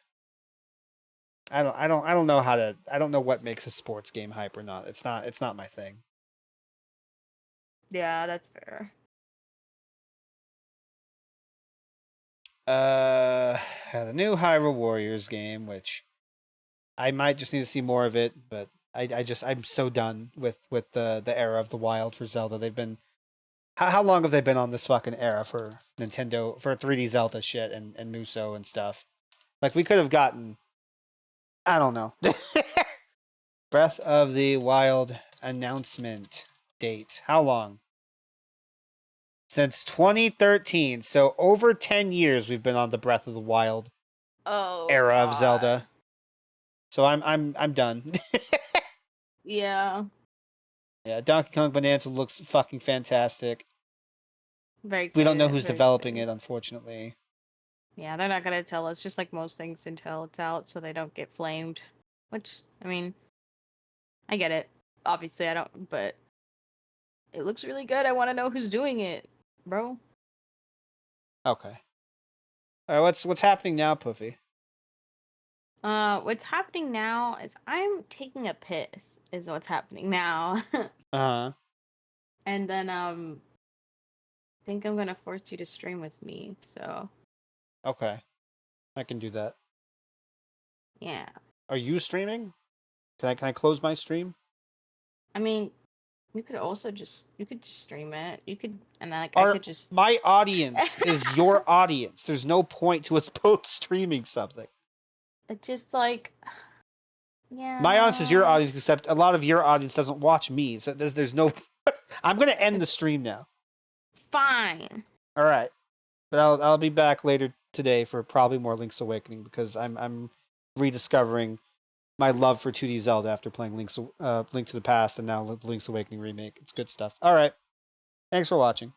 I don't know how to... I don't know what makes a sports game hype or not. It's not my thing. Yeah, that's fair. The new Hyrule Warriors game, which I might just need to see more of it, but I'm so done with the era of the wild for Zelda. They've been how long have they been on this fucking era for Nintendo, for 3D Zelda shit and Muso and stuff? Like, we could have gotten, I don't know. Breath of the Wild announcement date. How long? Since 2013. So over 10 years we've been on the Breath of the Wild era of Zelda. So I'm done. Yeah. Yeah, Donkey Kong Bonanza looks fucking fantastic. Very excited. We don't know who's developing it, unfortunately. Yeah, they're not gonna tell us, just like most things until it's out, so they don't get flamed. Which, I mean, I get it. Obviously, I don't, but it looks really good. I want to know who's doing it, bro. Okay. All right, what's happening now, Pffy? What's happening now is I'm taking a piss. Is what's happening now. And then I think I'm gonna force you to stream with me. So. Okay, I can do that. Yeah. Are you streaming? Can I close my stream? I mean, you could just stream it. You could, and like I could just. My audience is your audience. There's no point to us both streaming something. It just like. Yeah. My audience is your audience, except a lot of your audience doesn't watch me. So there's no. I'm gonna end the stream now. Fine. All right, but I'll be back later today for probably more Link's Awakening, because I'm rediscovering my love for 2D Zelda after playing Link to the Past and now Link's Awakening remake. It's good stuff. All right, thanks for watching.